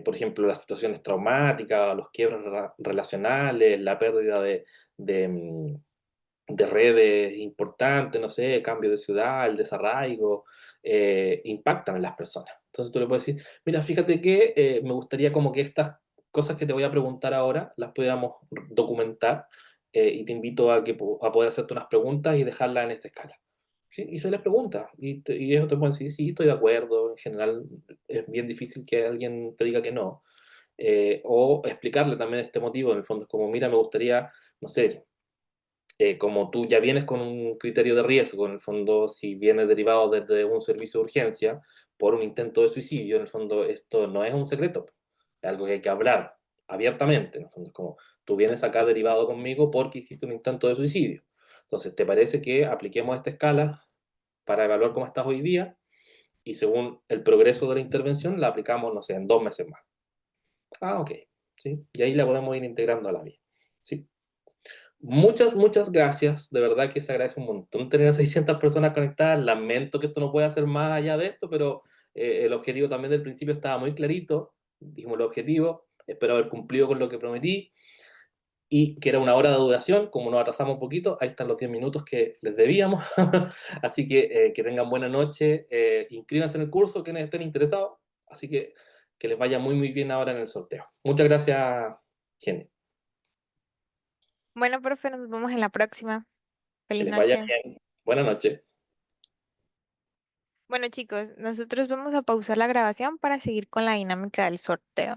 por ejemplo, las situaciones traumáticas, los quiebres relacionales, la pérdida de redes importantes, no sé, cambio de ciudad, el desarraigo, impactan en las personas. Entonces tú le puedes decir, mira, fíjate que me gustaría como que estas cosas que te voy a preguntar ahora las podamos documentar y te invito a poder hacerte unas preguntas y dejarlas en esta escala. ¿Sí? Y se les pregunta, y ellos te pueden decir, sí, estoy de acuerdo, en general es bien difícil que alguien te diga que no, o explicarle también este motivo, en el fondo es como, mira, me gustaría, no sé, como tú ya vienes con un criterio de riesgo, en el fondo, si vienes derivado desde un servicio de urgencia por un intento de suicidio, en el fondo esto no es un secreto, es algo que hay que hablar abiertamente, en el fondo es como, tú vienes acá derivado conmigo porque hiciste un intento de suicidio. Entonces, ¿te parece que apliquemos esta escala para evaluar cómo estás hoy día? Y según el progreso de la intervención, la aplicamos, no sé, en 2 meses más. Ah, ok, ¿sí? Y ahí la podemos ir integrando a la vida, ¿sí? Muchas, muchas gracias. De verdad que se agradece un montón tener a 600 personas conectadas. Lamento que esto no pueda hacer más allá de esto, pero el objetivo también del principio estaba muy clarito. Dijimos el objetivo. Espero haber cumplido con lo que prometí y que era 1 hora de duración. Como nos atrasamos un poquito, ahí están los 10 minutos que les debíamos. Así que tengan buena noche. Inscríbanse en el curso quienes estén interesados. Así que les vaya muy, muy bien ahora en el sorteo. Muchas gracias, Jenny. Bueno, profe, nos vemos en la próxima. Que Feliz les vaya noche. bien. Buenas noches. Bueno, chicos, nosotros vamos a pausar la grabación para seguir con la dinámica del sorteo.